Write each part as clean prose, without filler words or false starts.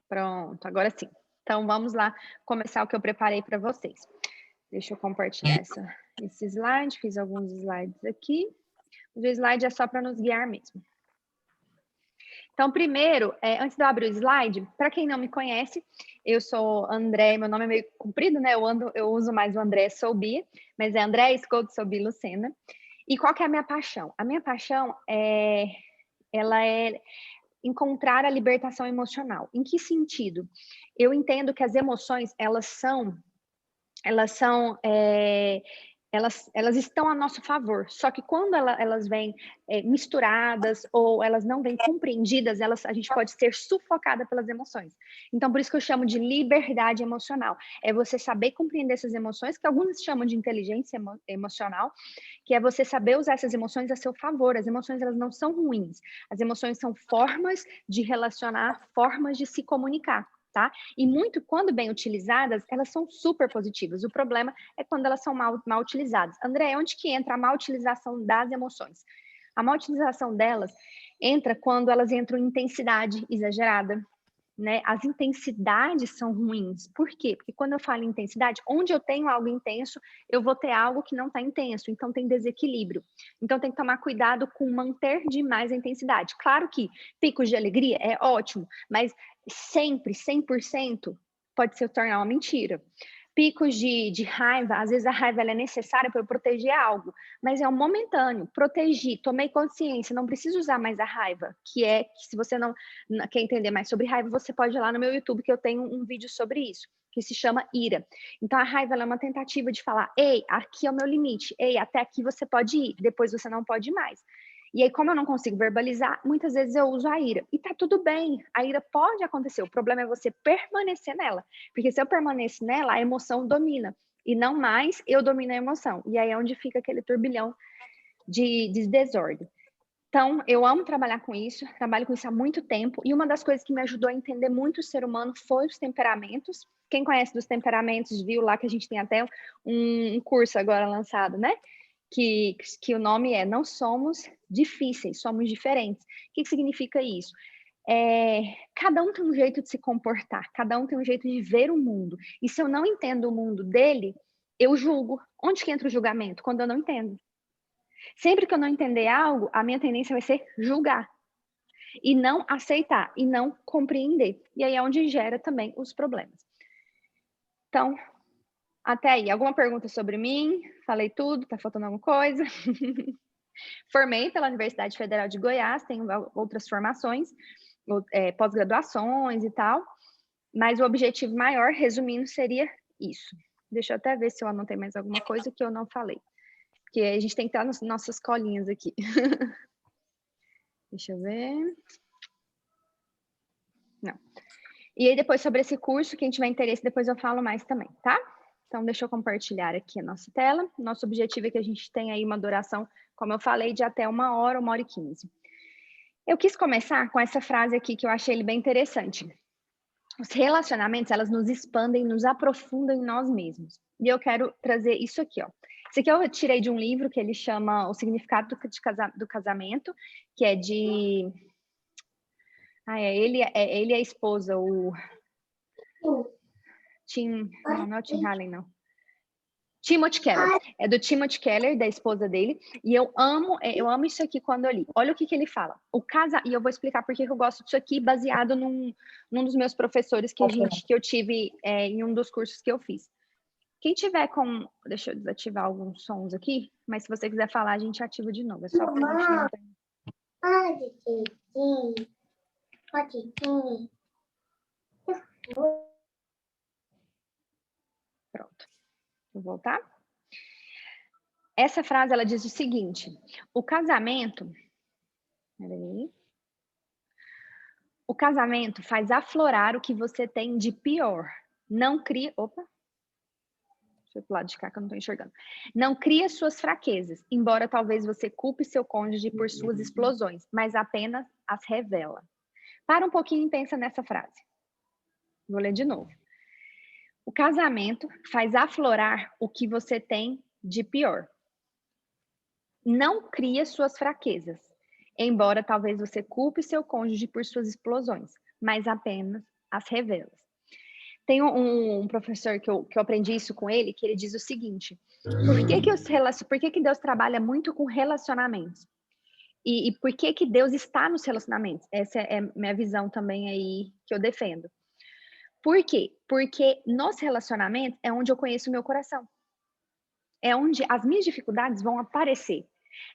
Pronto, agora sim. Então vamos lá começar o que eu preparei para vocês. Deixa eu compartilhar esse slide, fiz alguns slides aqui. O slide é só para nos guiar mesmo. Então, primeiro, antes de eu abrir o slide, para quem não me conhece, eu sou André, meu nome é meio comprido, né? Eu uso mais o André Soubi, mas é André Scout Soubi Lucena. E qual que é a minha paixão? A minha paixão ela é encontrar a libertação emocional. Em que sentido? Eu entendo que as emoções, elas estão a nosso favor, só que quando elas vêm misturadas ou elas não vêm compreendidas, a gente pode ser sufocada pelas emoções. Então, por isso que eu chamo de liberdade emocional. É você saber compreender essas emoções, que alguns chamam de inteligência emocional, que é você saber usar essas emoções a seu favor. As emoções, elas não são ruins. As emoções são formas de relacionar, formas de se comunicar. Tá? E quando bem utilizadas, elas são super positivas. O problema é quando elas são mal utilizadas. André, onde que entra a mal utilização das emoções? A mal utilização delas entra quando elas entram em intensidade exagerada, né? As intensidades são ruins. Por quê? Porque quando eu falo em intensidade, onde eu tenho algo intenso, eu vou ter algo que não está intenso. Então, tem desequilíbrio. Então, tem que tomar cuidado com manter demais a intensidade. Claro que picos de alegria é ótimo, mas sempre, 100%, pode se tornar uma mentira. Picos de raiva, às vezes a raiva ela é necessária para eu proteger algo, mas é um momentâneo. Protegi, tomei consciência, não preciso usar mais a raiva, que se você não quer entender mais sobre raiva, você pode ir lá no meu YouTube, que eu tenho um vídeo sobre isso, que se chama ira. Então, a raiva ela é uma tentativa de falar, ei, aqui é o meu limite, ei, até aqui você pode ir, depois você não pode ir mais. E aí, como eu não consigo verbalizar, muitas vezes eu uso a ira. E tá tudo bem, a ira pode acontecer, o problema é você permanecer nela. Porque se eu permaneço nela, a emoção domina. E não mais eu domino a emoção. E aí é onde fica aquele turbilhão de desordem. Então, eu amo trabalhar com isso, trabalho com isso há muito tempo, e uma das coisas que me ajudou a entender muito o ser humano foi os temperamentos. Quem conhece dos temperamentos viu lá que a gente tem até um curso agora lançado, né? Que o nome é Não Somos Difíceis, Somos Diferentes. O que significa isso? Cada um tem um jeito de se comportar, cada um tem um jeito de ver o mundo. E se eu não entendo o mundo dele, eu julgo. Onde que entra o julgamento? Quando eu não entendo. Sempre que eu não entender algo, a minha tendência vai ser julgar. E não aceitar, e não compreender. E aí é onde gera também os problemas. Então, até aí, alguma pergunta sobre mim? Falei tudo, tá faltando alguma coisa? Formei pela Universidade Federal de Goiás, tenho outras formações, pós-graduações e tal, mas o objetivo maior, resumindo, seria isso. Deixa eu até ver se eu anotei mais alguma coisa que eu não falei, porque a gente tem que estar nas nossas colinhas aqui. Deixa eu ver. Não. E aí, depois, sobre esse curso, quem tiver interesse, depois eu falo mais também, tá? Então, deixa eu compartilhar aqui a nossa tela. Nosso objetivo é que a gente tenha aí uma duração, como eu falei, de até 1 hora e 15. Eu quis começar com essa frase aqui, que eu achei ele bem interessante. Os relacionamentos, elas nos expandem, nos aprofundam em nós mesmos. E eu quero trazer isso aqui, ó. Isso aqui eu tirei de um livro que ele chama O Significado do Casamento, que é de... ele e a esposa, o... Não é o Tim Allen, não. Timothy Keller. É do Timothy Keller, da esposa dele. E eu amo isso aqui quando eu li. Olha o que ele fala. E eu vou explicar por que eu gosto disso aqui, baseado num dos meus professores que eu tive em um dos cursos que eu fiz. Quem tiver com... Deixa eu desativar alguns sons aqui, mas se você quiser falar, a gente ativa de novo. É só pra gente não ter... Pronto. Vou voltar. Essa frase, ela diz o seguinte: o casamento... Peraí. O casamento faz aflorar o que você tem de pior. Não cria... Opa! Deixa eu ir pro lado de cá que eu não tô enxergando. Não cria suas fraquezas, embora talvez você culpe seu cônjuge por suas explosões, mas apenas as revela. Para um pouquinho e pensa nessa frase. Vou ler de novo. O casamento faz aflorar o que você tem de pior. Não cria suas fraquezas, embora talvez você culpe seu cônjuge por suas explosões, mas apenas as revelas. Tem um professor que eu aprendi isso com ele, que ele diz o seguinte: por que que Deus trabalha muito com relacionamentos? E por que que Deus está nos relacionamentos? Essa é minha visão também aí que eu defendo. Por quê? Porque nos relacionamentos é onde eu conheço o meu coração. É onde as minhas dificuldades vão aparecer.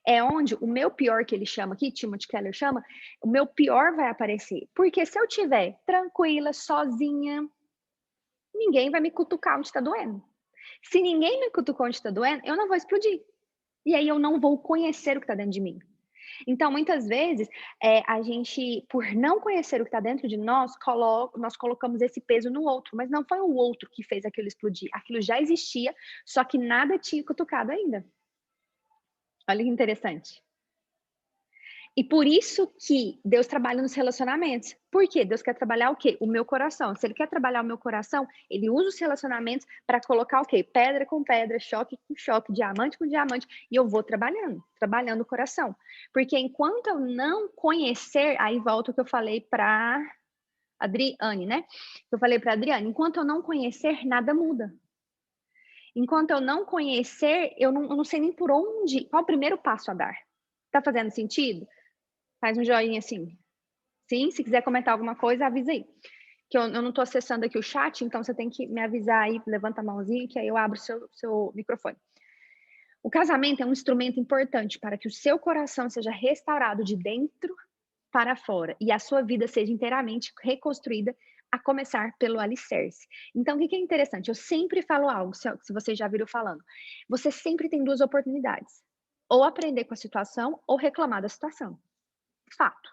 É onde o meu pior, que ele chama aqui, Timothy Keller chama, o meu pior vai aparecer. Porque se eu estiver tranquila, sozinha, ninguém vai me cutucar onde está doendo. Se ninguém me cutucar onde está doendo, eu não vou explodir. E aí eu não vou conhecer o que está dentro de mim. Então, muitas vezes, a gente, por não conhecer o que está dentro de nós, nós colocamos esse peso no outro, mas não foi o outro que fez aquilo explodir. Aquilo já existia, só que nada tinha cutucado ainda. Olha que interessante. E por isso que Deus trabalha nos relacionamentos. Por quê? Deus quer trabalhar o quê? O meu coração. Se Ele quer trabalhar o meu coração, Ele usa os relacionamentos para colocar o quê? Pedra com pedra, choque com choque, diamante com diamante. E eu vou trabalhando o coração. Porque enquanto eu não conhecer, aí volta o que eu falei para Adriane, né? Eu falei para Adriane, enquanto eu não conhecer, nada muda. Enquanto eu não conhecer, eu não sei nem por onde, qual o primeiro passo a dar. Tá fazendo sentido? Faz um joinha assim. Sim, se quiser comentar alguma coisa, avisa aí. Que eu não estou acessando aqui o chat, então você tem que me avisar aí, levanta a mãozinha, que aí eu abro o seu microfone. O casamento é um instrumento importante para que o seu coração seja restaurado de dentro para fora e a sua vida seja inteiramente reconstruída, a começar pelo alicerce. Então, o que é interessante? Eu sempre falo algo, se vocês já viram falando. Você sempre tem duas oportunidades. Ou aprender com a situação, ou reclamar da situação. Fato.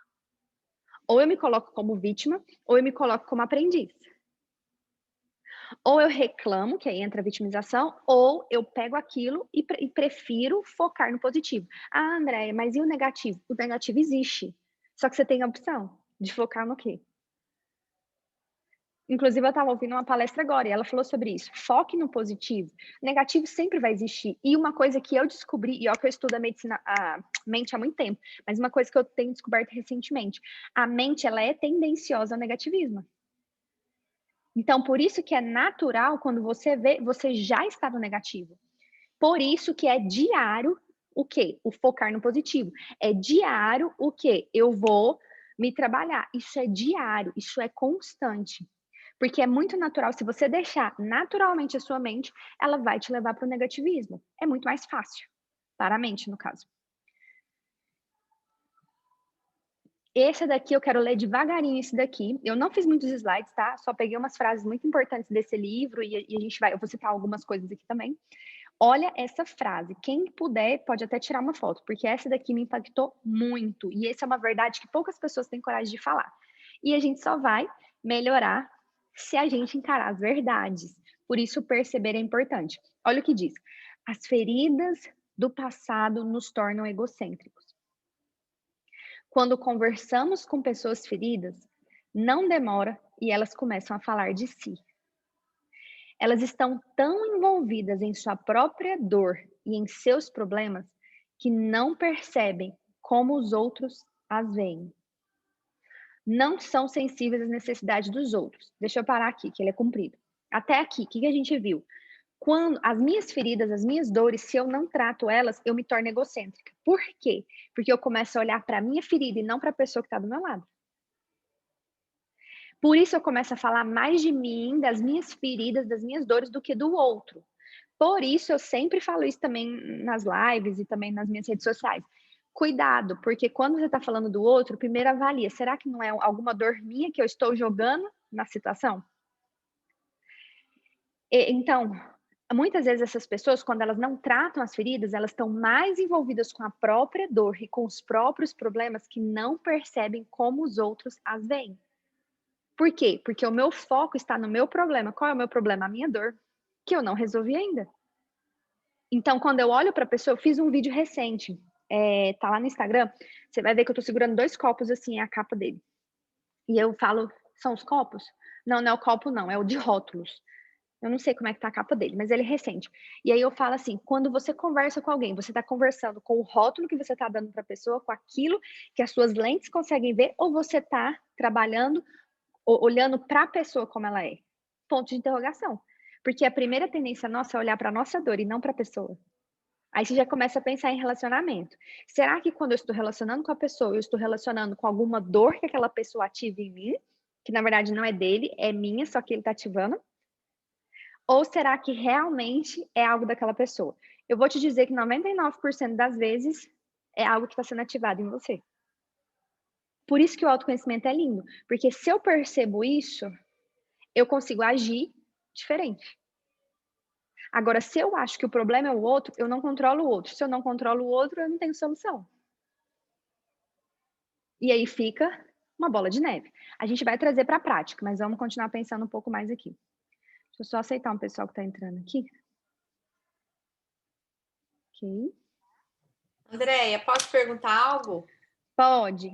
Ou eu me coloco como vítima, ou eu me coloco como aprendiz. Ou eu reclamo, que aí entra a vitimização, ou eu pego aquilo e prefiro focar no positivo. Ah, Andréia, mas e o negativo? O negativo existe. Só que você tem a opção de focar no quê? Inclusive, eu estava ouvindo uma palestra agora e ela falou sobre isso. Foque no positivo. Negativo sempre vai existir. E uma coisa que eu descobri, e ó, que eu estudo a mente há muito tempo, mas uma coisa que eu tenho descoberto recentemente, a mente ela é tendenciosa ao negativismo. Então, por isso que é natural, quando você vê, você já está no negativo. Por isso que é diário o quê? O focar no positivo. É diário o quê? Eu vou me trabalhar. Isso é diário, isso é constante. Porque é muito natural, se você deixar naturalmente a sua mente, ela vai te levar para o negativismo. É muito mais fácil, para a mente, no caso. Esse daqui eu quero ler devagarinho esse daqui. Eu não fiz muitos slides, tá? Só peguei umas frases muito importantes desse livro e a gente vai, eu vou citar algumas coisas aqui também. Olha essa frase. Quem puder pode até tirar uma foto, porque essa daqui me impactou muito. E essa é uma verdade que poucas pessoas têm coragem de falar. E a gente só vai melhorar se a gente encarar as verdades. Por isso, perceber é importante. Olha o que diz. As feridas do passado nos tornam egocêntricos. Quando conversamos com pessoas feridas, não demora e elas começam a falar de si. Elas estão tão envolvidas em sua própria dor e em seus problemas que não percebem como os outros as veem. Não são sensíveis às necessidades dos outros. Deixa eu parar aqui, que ele é comprido. Até aqui, o que a gente viu? Quando as minhas feridas, as minhas dores, se eu não trato elas, eu me torno egocêntrica. Por quê? Porque eu começo a olhar para a minha ferida e não para a pessoa que está do meu lado. Por isso eu começo a falar mais de mim, das minhas feridas, das minhas dores, do que do outro. Por isso eu sempre falo isso também nas lives e também nas minhas redes sociais. Cuidado, porque quando você está falando do outro, primeiro avalia, será que não é alguma dor minha que eu estou jogando na situação? Então, muitas vezes essas pessoas, quando elas não tratam as feridas, elas estão mais envolvidas com a própria dor e com os próprios problemas que não percebem como os outros as veem. Por quê? Porque o meu foco está no meu problema. Qual é o meu problema? A minha dor, que eu não resolvi ainda. Então, quando eu olho para a pessoa, eu fiz um vídeo recente, tá lá no Instagram, você vai ver que eu tô segurando 2 copos, assim, é a capa dele. E eu falo: "São os copos?". Não, não é o copo não, é o de rótulos. Eu não sei como é que tá a capa dele, mas ele é recente. E aí eu falo assim: quando você conversa com alguém, você tá conversando com o rótulo que você tá dando para a pessoa, com aquilo que as suas lentes conseguem ver, ou você tá trabalhando olhando para a pessoa como ela é? Ponto de interrogação. Porque a primeira tendência nossa é olhar para a nossa dor e não para a pessoa. Aí você já começa a pensar em relacionamento. Será que quando eu estou relacionando com a pessoa, eu estou relacionando com alguma dor que aquela pessoa ativa em mim, que na verdade não é dele, é minha, só que ele está ativando? Ou será que realmente é algo daquela pessoa? Eu vou te dizer que 99% das vezes é algo que está sendo ativado em você. Por isso que o autoconhecimento é lindo, porque se eu percebo isso, eu consigo agir diferente. Agora, se eu acho que o problema é o outro, eu não controlo o outro. Se eu não controlo o outro, eu não tenho solução. E aí fica uma bola de neve. A gente vai trazer para a prática, mas vamos continuar pensando um pouco mais aqui. Deixa eu só aceitar um pessoal que está entrando aqui. Ok. Andréia, posso perguntar algo? Pode.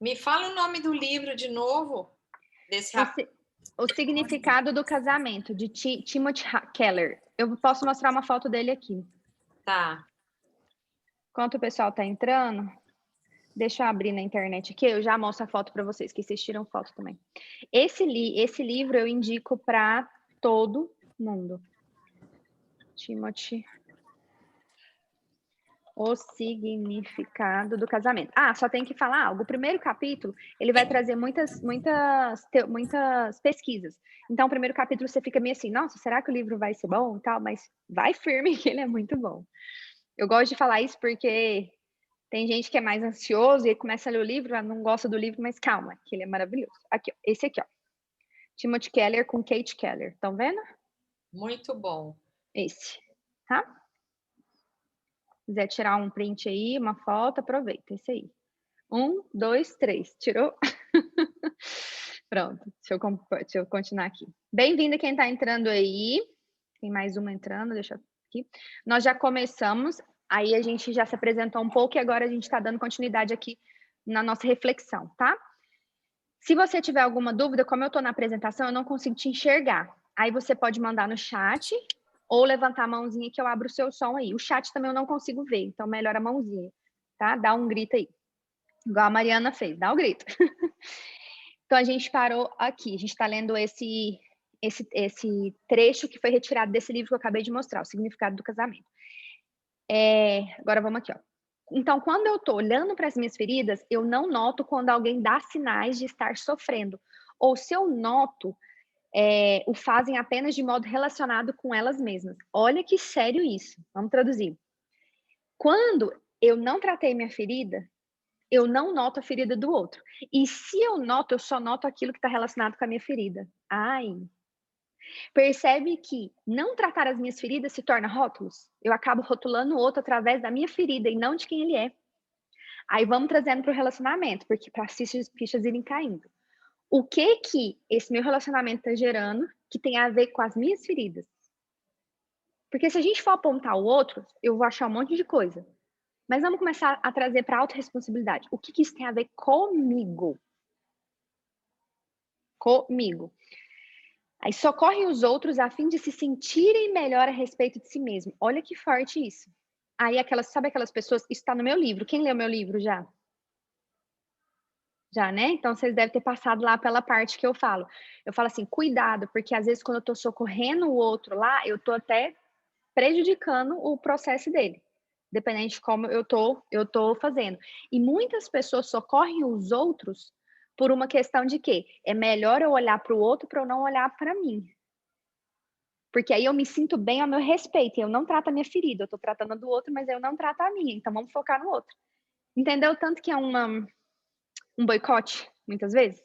Me fala o nome do livro de novo, desse rapaz. O Significado do Casamento, de Timothy Keller. Eu posso mostrar uma foto dele aqui. Tá. Enquanto o pessoal está entrando, deixa eu abrir na internet aqui, eu já mostro a foto para vocês, que vocês tiram foto também. Esse livro eu indico para todo mundo. Timothy. O Significado do Casamento. Ah, só tem que falar algo. O primeiro capítulo, ele vai trazer muitas pesquisas. Então, o primeiro capítulo você fica meio assim, nossa, será que o livro vai ser bom e tal? Mas vai firme que ele é muito bom. Eu gosto de falar isso porque tem gente que é mais ansioso e começa a ler o livro, não gosta do livro, mas calma, que ele é maravilhoso. Aqui, ó, esse aqui, ó. Timothy Keller com Kate Keller. Estão vendo? Muito bom. Esse, tá? Se quiser tirar um print aí, uma foto, aproveita. Esse aí. 1, 2, 3. Tirou? Pronto. Deixa eu continuar aqui. Bem-vindo quem está entrando aí. Tem mais uma entrando, deixa eu aqui. Nós já começamos, aí a gente já se apresentou um pouco e agora a gente está dando continuidade aqui na nossa reflexão, tá? Se você tiver alguma dúvida, como eu estou na apresentação, eu não consigo te enxergar. Aí você pode mandar no chat ou levantar a mãozinha que eu abro o seu som aí. O chat também eu não consigo ver, então melhor a mãozinha, tá? Dá um grito aí. Igual a Mariana fez, dá um grito. Então a gente parou aqui, a gente está lendo esse trecho que foi retirado desse livro que eu acabei de mostrar, O Significado do Casamento. Agora vamos aqui, ó. Então, quando eu estou olhando para as minhas feridas, eu não noto quando alguém dá sinais de estar sofrendo. Ou se eu noto, o fazem apenas de modo relacionado com elas mesmas. Olha que sério isso. Vamos traduzir. Quando eu não tratei minha ferida, eu não noto a ferida do outro. E se eu noto, eu só noto aquilo que está relacionado com a minha ferida. Ai. Percebe que não tratar as minhas feridas se torna rótulos? Eu acabo rotulando o outro através da minha ferida e não de quem ele é. Aí vamos trazendo para o relacionamento, porque para as fichas irem caindo. O que esse meu relacionamento está gerando que tem a ver com as minhas feridas? Porque se a gente for apontar o outro, eu vou achar um monte de coisa. Mas vamos começar a trazer para a autorresponsabilidade. O que isso tem a ver comigo? Comigo. Aí socorre os outros a fim de se sentirem melhor a respeito de si mesmo. Olha que forte isso. Aí sabe aquelas pessoas, isso está no meu livro. Quem leu meu livro já? Já, né? Então vocês devem ter passado lá pela parte que eu falo. Eu falo assim, cuidado, porque às vezes quando eu tô socorrendo o outro lá, eu tô até prejudicando o processo dele, dependente de como eu tô fazendo. E muitas pessoas socorrem os outros por uma questão de que é melhor eu olhar para o outro para eu não olhar para mim. Porque aí eu me sinto bem ao meu respeito, e eu não trato a minha ferida, eu tô tratando a do outro, mas eu não trato a minha, então vamos focar no outro. Entendeu? Tanto que é um boicote, muitas vezes.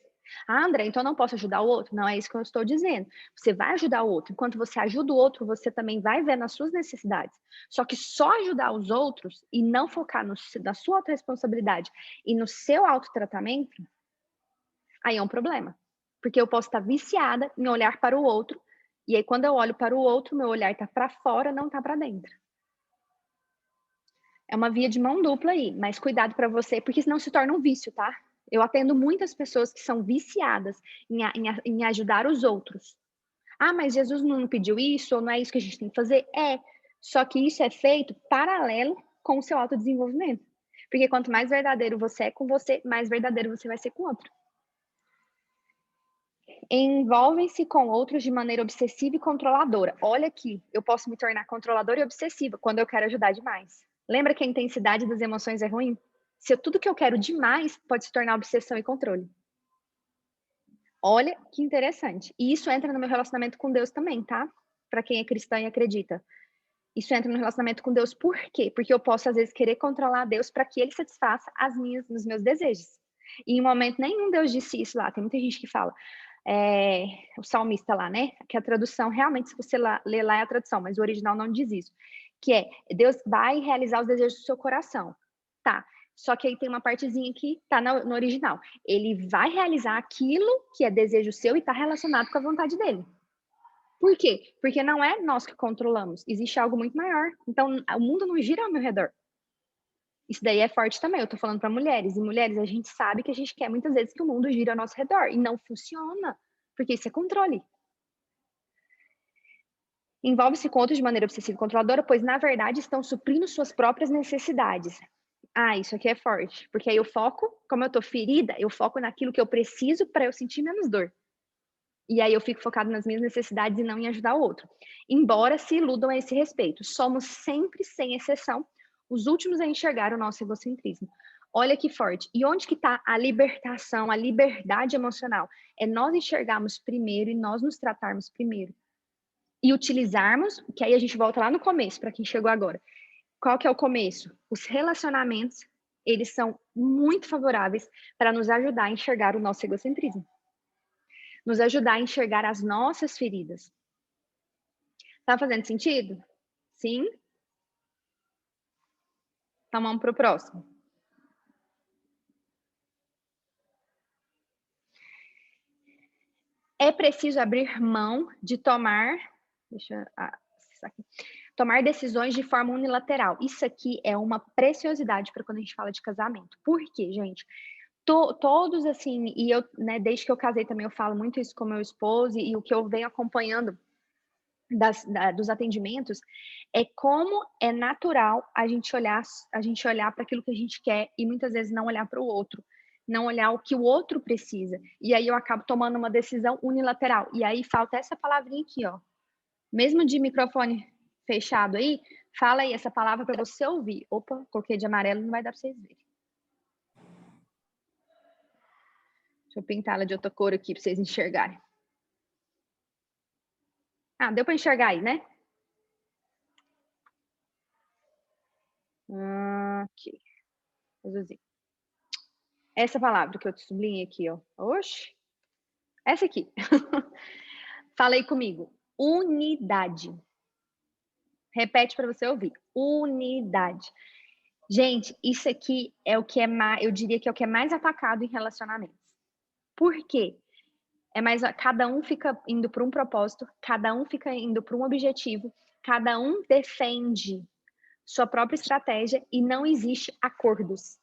Ah, André, então eu não posso ajudar o outro? Não é isso que eu estou dizendo. Você vai ajudar o outro. Enquanto você ajuda o outro, você também vai ver nas suas necessidades. Só que só ajudar os outros e não focar na sua autorresponsabilidade e no seu autotratamento, aí é um problema. Porque eu posso estar viciada em olhar para o outro, e aí quando eu olho para o outro, meu olhar está para fora, não está para dentro. É uma via de mão dupla aí, mas cuidado para você, porque senão se torna um vício, tá? Eu atendo muitas pessoas que são viciadas em ajudar os outros. Ah, mas Jesus não pediu isso, ou não é isso que a gente tem que fazer? Só que isso é feito paralelo com o seu autodesenvolvimento. Porque quanto mais verdadeiro você é com você, mais verdadeiro você vai ser com o outro. Envolvem-se com outros de maneira obsessiva e controladora. Olha aqui, eu posso me tornar controladora e obsessiva quando eu quero ajudar demais. Lembra que a intensidade das emoções é ruim? Se tudo que eu quero demais pode se tornar obsessão e controle. Olha que interessante. E isso entra no meu relacionamento com Deus também, tá? Para quem é cristã e acredita. Isso entra no relacionamento com Deus por quê? Porque eu posso, às vezes, querer controlar Deus para que Ele satisfaça os meus desejos. E em momento nenhum Deus disse isso lá. Tem muita gente que fala, o salmista lá, né? Que a tradução, realmente, se você ler lá é a tradução, mas o original não diz isso. Que é, Deus vai realizar os desejos do seu coração. Tá, só que aí tem uma partezinha que tá no original. Ele vai realizar aquilo que é desejo seu e está relacionado com a vontade dele. Por quê? Porque não é nós que controlamos, existe algo muito maior. Então, o mundo não gira ao meu redor. Isso daí é forte também, eu tô falando para mulheres. E mulheres, a gente sabe que a gente quer muitas vezes que o mundo gira ao nosso redor. E não funciona, porque isso é controle. Envolve-se com outros de maneira obsessiva e controladora, pois, na verdade, estão suprindo suas próprias necessidades. Ah, isso aqui é forte. Porque aí eu foco, como eu tô ferida, eu foco naquilo que eu preciso para eu sentir menos dor. E aí eu fico focado nas minhas necessidades e não em ajudar o outro. Embora se iludam a esse respeito, somos sempre, sem exceção, os últimos a enxergar o nosso egocentrismo. Olha que forte. E onde que está a libertação, a liberdade emocional? É nós enxergarmos primeiro e nós nos tratarmos primeiro. E utilizarmos, que aí a gente volta lá no começo, para quem chegou agora. Qual que é o começo? Os relacionamentos, eles são muito favoráveis para nos ajudar a enxergar o nosso egocentrismo. Nos ajudar a enxergar as nossas feridas. Tá fazendo sentido? Sim? Então vamos para o próximo. É preciso abrir mão de tomar decisões de forma unilateral. Isso aqui é uma preciosidade para quando a gente fala de casamento. Por quê, gente? Todos assim, e eu, né, desde que eu casei também eu falo muito isso com meu esposo e o que eu venho acompanhando dos atendimentos é como é natural a gente olhar para aquilo que a gente quer e muitas vezes não olhar para o outro, não olhar o que o outro precisa. E aí eu acabo tomando uma decisão unilateral. E aí falta essa palavrinha aqui, ó. Mesmo de microfone fechado aí, fala aí essa palavra para você ouvir. Opa, coloquei de amarelo, não vai dar para vocês verem. Deixa eu pintar ela de outra cor aqui para vocês enxergarem. Ah, deu para enxergar aí, né? Aqui. Azulzinho. Essa palavra que eu te sublinhei aqui, ó. Oxe. Essa aqui. Fala aí comigo. Unidade. Repete para você ouvir. Unidade. Gente, isso aqui é o que é mais, eu diria que é o que é mais atacado em relacionamentos. Por quê? Cada um fica indo para um propósito, cada um fica indo para um objetivo, cada um defende sua própria estratégia e não existe acordos.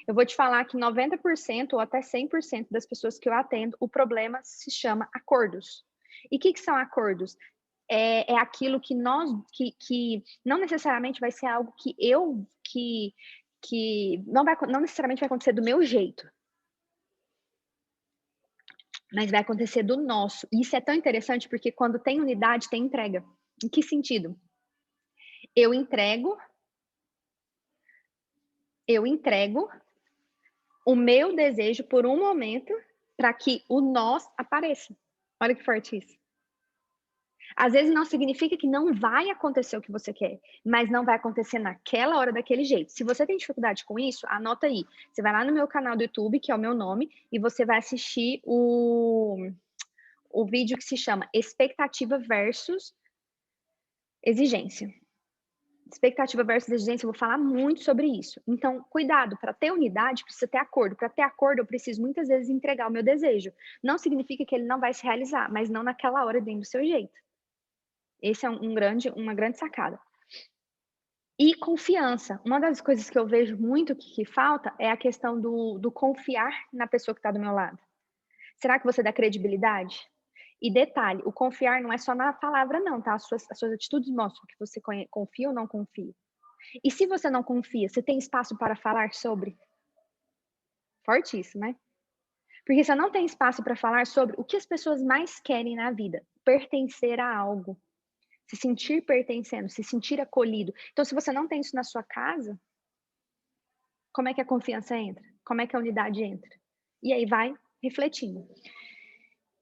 Eu vou te falar que 90% ou até 100% das pessoas que eu atendo, o problema se chama acordos. E o que são acordos? É aquilo que que não necessariamente vai ser algo que não necessariamente vai acontecer do meu jeito. Mas vai acontecer do nosso. E isso é tão interessante porque quando tem unidade, tem entrega. Em que sentido? Eu entrego o meu desejo por um momento para que o nós apareça. Olha que forte isso. Às vezes não significa que não vai acontecer o que você quer, mas não vai acontecer naquela hora, daquele jeito. Se você tem dificuldade com isso, anota aí. Você vai lá no meu canal do YouTube, que é o meu nome, e você vai assistir o vídeo que se chama Expectativa versus Exigência. Expectativa versus exigência, eu vou falar muito sobre isso. Então, cuidado, para ter unidade, precisa ter acordo. Para ter acordo, eu preciso muitas vezes entregar o meu desejo. Não significa que ele não vai se realizar, mas não naquela hora, dentro do seu jeito. Esse é uma grande sacada. E confiança. Uma das coisas que eu vejo muito que falta é a questão do confiar na pessoa que está do meu lado. Será que você dá credibilidade? E detalhe, o confiar não é só na palavra não, tá? As suas atitudes mostram que você confia ou não confia. E se você não confia, você tem espaço para falar sobre? Forte isso, né? Porque você não tem espaço para falar sobre o que as pessoas mais querem na vida, pertencer a algo, se sentir pertencendo, se sentir acolhido. Então, se você não tem isso na sua casa, como é que a confiança entra? Como é que a unidade entra? E aí vai refletindo.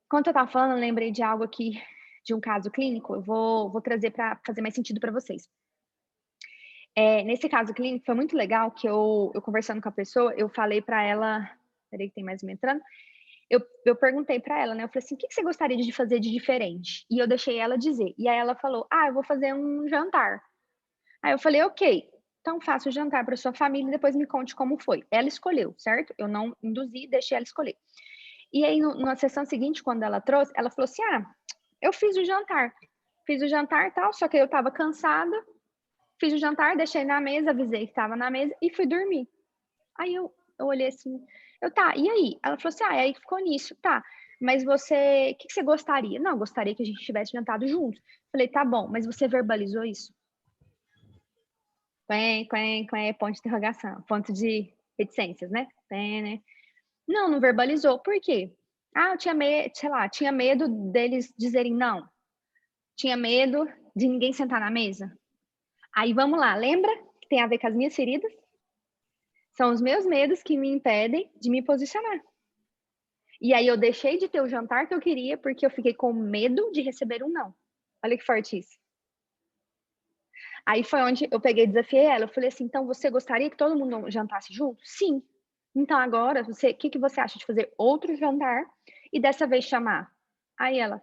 Enquanto eu estava falando, eu lembrei de algo aqui, de um caso clínico, eu vou trazer para fazer mais sentido para vocês. Nesse caso clínico, foi muito legal que eu conversando com a pessoa, eu falei para ela, peraí que tem mais uma entrando, eu perguntei para ela, né, eu falei assim: "O que você gostaria de fazer de diferente?" E eu deixei ela dizer, e aí ela falou: "Ah, eu vou fazer um jantar." Aí eu falei: "Ok, então faça o jantar para sua família e depois me conte como foi." Ela escolheu, certo? Eu não induzi, deixei ela escolher. E aí na sessão seguinte, quando ela trouxe, ela falou assim: "Ah, eu fiz o jantar e tal, só que eu estava cansada, fiz o jantar, deixei na mesa, avisei que estava na mesa e fui dormir." Aí eu olhei assim, "Tá, e aí?" Ela falou assim: "Ah, aí ficou nisso." "Tá, mas você, o que você gostaria?" "Não, eu gostaria que a gente tivesse jantado juntos." Falei: "Tá bom, mas você verbalizou isso?" Quen, ponto de interrogação, ponto de reticências, né? Né? Não, não verbalizou. Por quê? Ah, eu tinha medo, sei lá, tinha medo deles dizerem não. Tinha medo de ninguém sentar na mesa. Aí vamos lá, lembra que tem a ver com as minhas feridas? São os meus medos que me impedem de me posicionar. E aí eu deixei de ter o jantar que eu queria porque eu fiquei com medo de receber um não. Olha que forte isso. Aí foi onde eu peguei e desafiei ela. Eu falei assim: "Então você gostaria que todo mundo jantasse junto?" "Sim." "Então agora o que você acha de fazer outro jantar e dessa vez chamar?" Aí ela: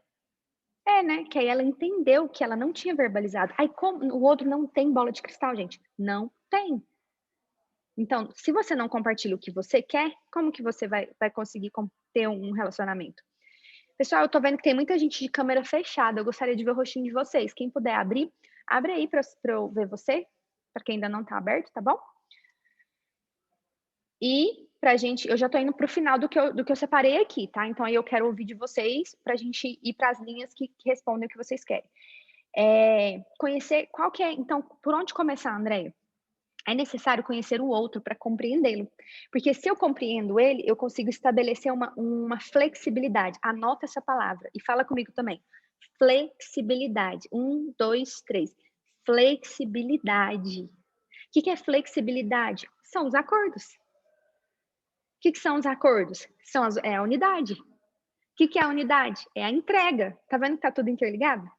"É, né." Que aí ela entendeu que ela não tinha verbalizado. Aí como o outro não tem bola de cristal, gente, não tem. Então, se você não compartilha o que você quer, como que você vai conseguir ter um relacionamento? Pessoal, eu tô vendo que tem muita gente de câmera fechada, eu gostaria de ver o rostinho de vocês. Quem puder abrir, abre aí pra eu ver você, pra quem ainda não tá aberto, tá bom? E pra gente, eu já tô indo pro final do que eu separei aqui, tá? Então aí eu quero ouvir de vocês pra gente ir pras linhas que respondem o que vocês querem. Conhecer qual que é, então, por onde começar, Andréia? É necessário conhecer o outro para compreendê-lo, porque se eu compreendo ele, eu consigo estabelecer uma flexibilidade. Anota essa palavra e fala comigo também. Flexibilidade. 1, 2, 3. Flexibilidade. O que é flexibilidade? São os acordos. O que são os acordos? É a unidade. O que é a unidade? É a entrega. Tá vendo que tá tudo interligado?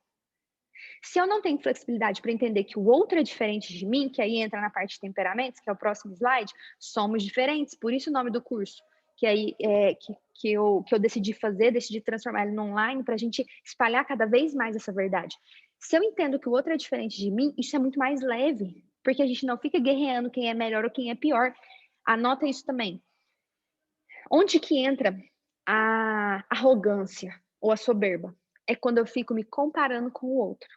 Se eu não tenho flexibilidade para entender que o outro é diferente de mim, que aí entra na parte de temperamentos, que é o próximo slide, somos diferentes, por isso o nome do curso, que aí que eu decidi fazer, decidi transformar ele no online para a gente espalhar cada vez mais essa verdade. Se eu entendo que o outro é diferente de mim, isso é muito mais leve, porque a gente não fica guerreando quem é melhor ou quem é pior. Anota isso também. Onde que entra a arrogância ou a soberba? É quando eu fico me comparando com o outro.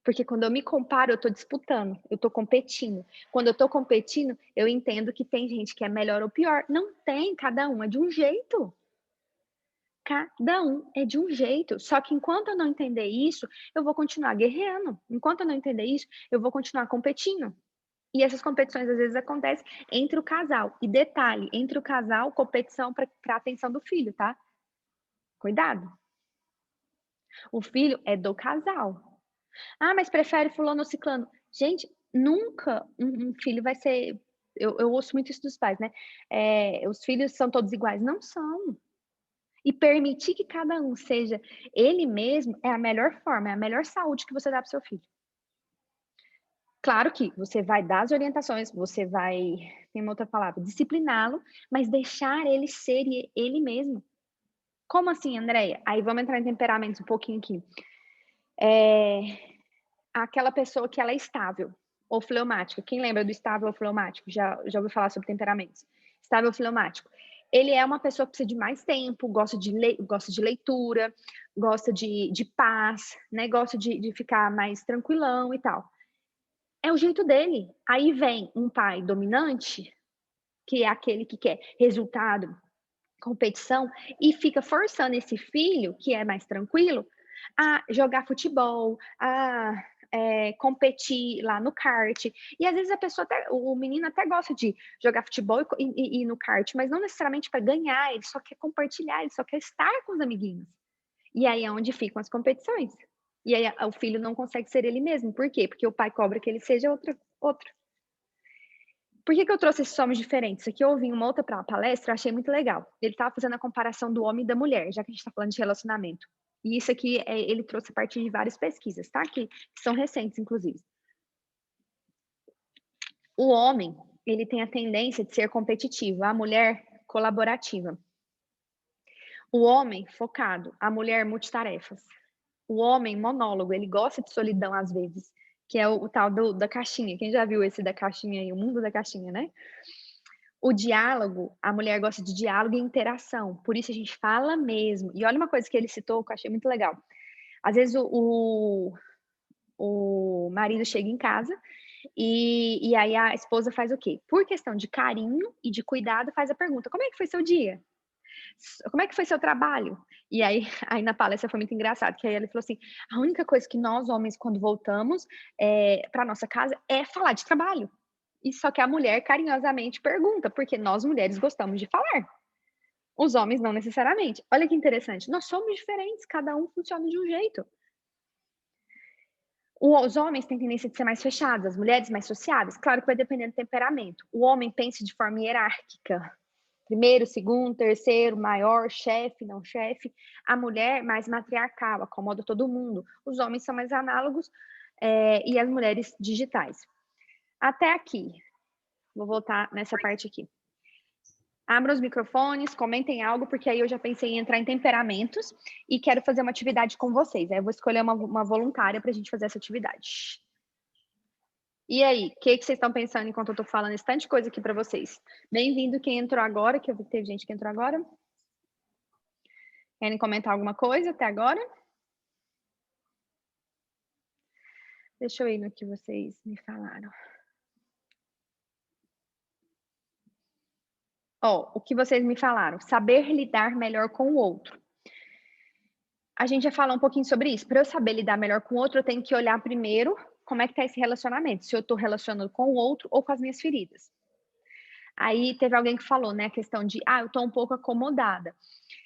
Porque quando eu me comparo, eu tô disputando, eu tô competindo. Quando eu tô competindo, eu entendo que tem gente que é melhor ou pior. Não tem, cada um é de um jeito. Cada um é de um jeito. Só que enquanto eu não entender isso, eu vou continuar guerreando. Enquanto eu não entender isso, eu vou continuar competindo. E essas competições às vezes acontecem entre o casal. E detalhe, entre o casal, competição para a atenção do filho, tá? Cuidado. O filho é do casal. Ah, mas prefere fulano ou ciclano. Gente, nunca um filho vai ser, eu ouço muito isso dos pais, né, os filhos são todos iguais. Não são. E permitir que cada um seja ele mesmo é a melhor forma, é a melhor saúde que você dá para o seu filho. Claro que você vai dar as orientações, você vai, tem uma outra palavra, discipliná-lo, mas deixar ele ser ele mesmo. Como assim, Andréia? Aí vamos entrar em temperamentos um pouquinho aqui. Aquela pessoa que ela é estável ou fleumática. Quem lembra do estável ou fleumático? Já ouviu falar sobre temperamentos? Estável ou fleumático. Ele é uma pessoa que precisa de mais tempo, gosta de leitura, gosta de paz, né? Gosta de ficar mais tranquilão e tal. É o jeito dele. Aí vem um pai dominante, que é aquele que quer resultado, competição, e fica forçando esse filho, que é mais tranquilo, a jogar futebol, competir lá no kart. E às vezes o menino até gosta de jogar futebol e ir no kart, mas não necessariamente para ganhar, ele só quer compartilhar, ele só quer estar com os amiguinhos. E aí é onde ficam as competições. E aí o filho não consegue ser ele mesmo. Por quê? Porque o pai cobra que ele seja outro. Por que eu trouxe esses homens diferentes? Aqui eu ouvi uma outra palestra, achei muito legal. Ele estava fazendo a comparação do homem e da mulher, já que a gente está falando de relacionamento. E isso aqui ele trouxe a partir de várias pesquisas, tá? Que são recentes, inclusive. O homem, ele tem a tendência de ser competitivo, a mulher colaborativa. O homem focado, a mulher multitarefas. O homem monólogo, ele gosta de solidão às vezes, que é o tal da caixinha. Quem já viu esse da caixinha aí, o mundo da caixinha, né? O diálogo, a mulher gosta de diálogo e interação, por isso a gente fala mesmo. E olha uma coisa que ele citou que eu achei muito legal. Às vezes o marido chega em casa e aí a esposa faz o quê? Por questão de carinho e de cuidado, faz a pergunta: como é que foi seu dia? Como é que foi seu trabalho? E aí na palestra foi muito engraçado, que aí ele falou assim: a única coisa que nós homens, quando voltamos para nossa casa, é falar de trabalho. E só que a mulher carinhosamente pergunta, porque nós mulheres gostamos de falar. Os homens não necessariamente. Olha que interessante, nós somos diferentes, cada um funciona de um jeito. Os homens têm tendência de ser mais fechados, as mulheres mais sociáveis. Claro que vai depender do temperamento. O homem pensa de forma hierárquica. Primeiro, segundo, terceiro, maior, chefe, não chefe. A mulher mais matriarcal, acomoda todo mundo. Os homens são mais análogos e as mulheres digitais. Até aqui. Vou voltar nessa parte aqui. Abra os microfones, comentem algo, porque aí eu já pensei em entrar em temperamentos e quero fazer uma atividade com vocês. Aí eu vou escolher uma voluntária para a gente fazer essa atividade. E aí, o que vocês estão pensando enquanto eu estou falando esse tanto de coisa aqui para vocês? Bem-vindo quem entrou agora, que eu vi que teve gente que entrou agora. Querem comentar alguma coisa até agora? Deixa eu ir no que vocês me falaram. O que vocês me falaram, saber lidar melhor com o outro. A gente já falou um pouquinho sobre isso. Para eu saber lidar melhor com o outro, eu tenho que olhar primeiro como é que está esse relacionamento. Se eu estou relacionando com o outro ou com as minhas feridas. Aí teve alguém que falou, né, a questão de, eu estou um pouco acomodada.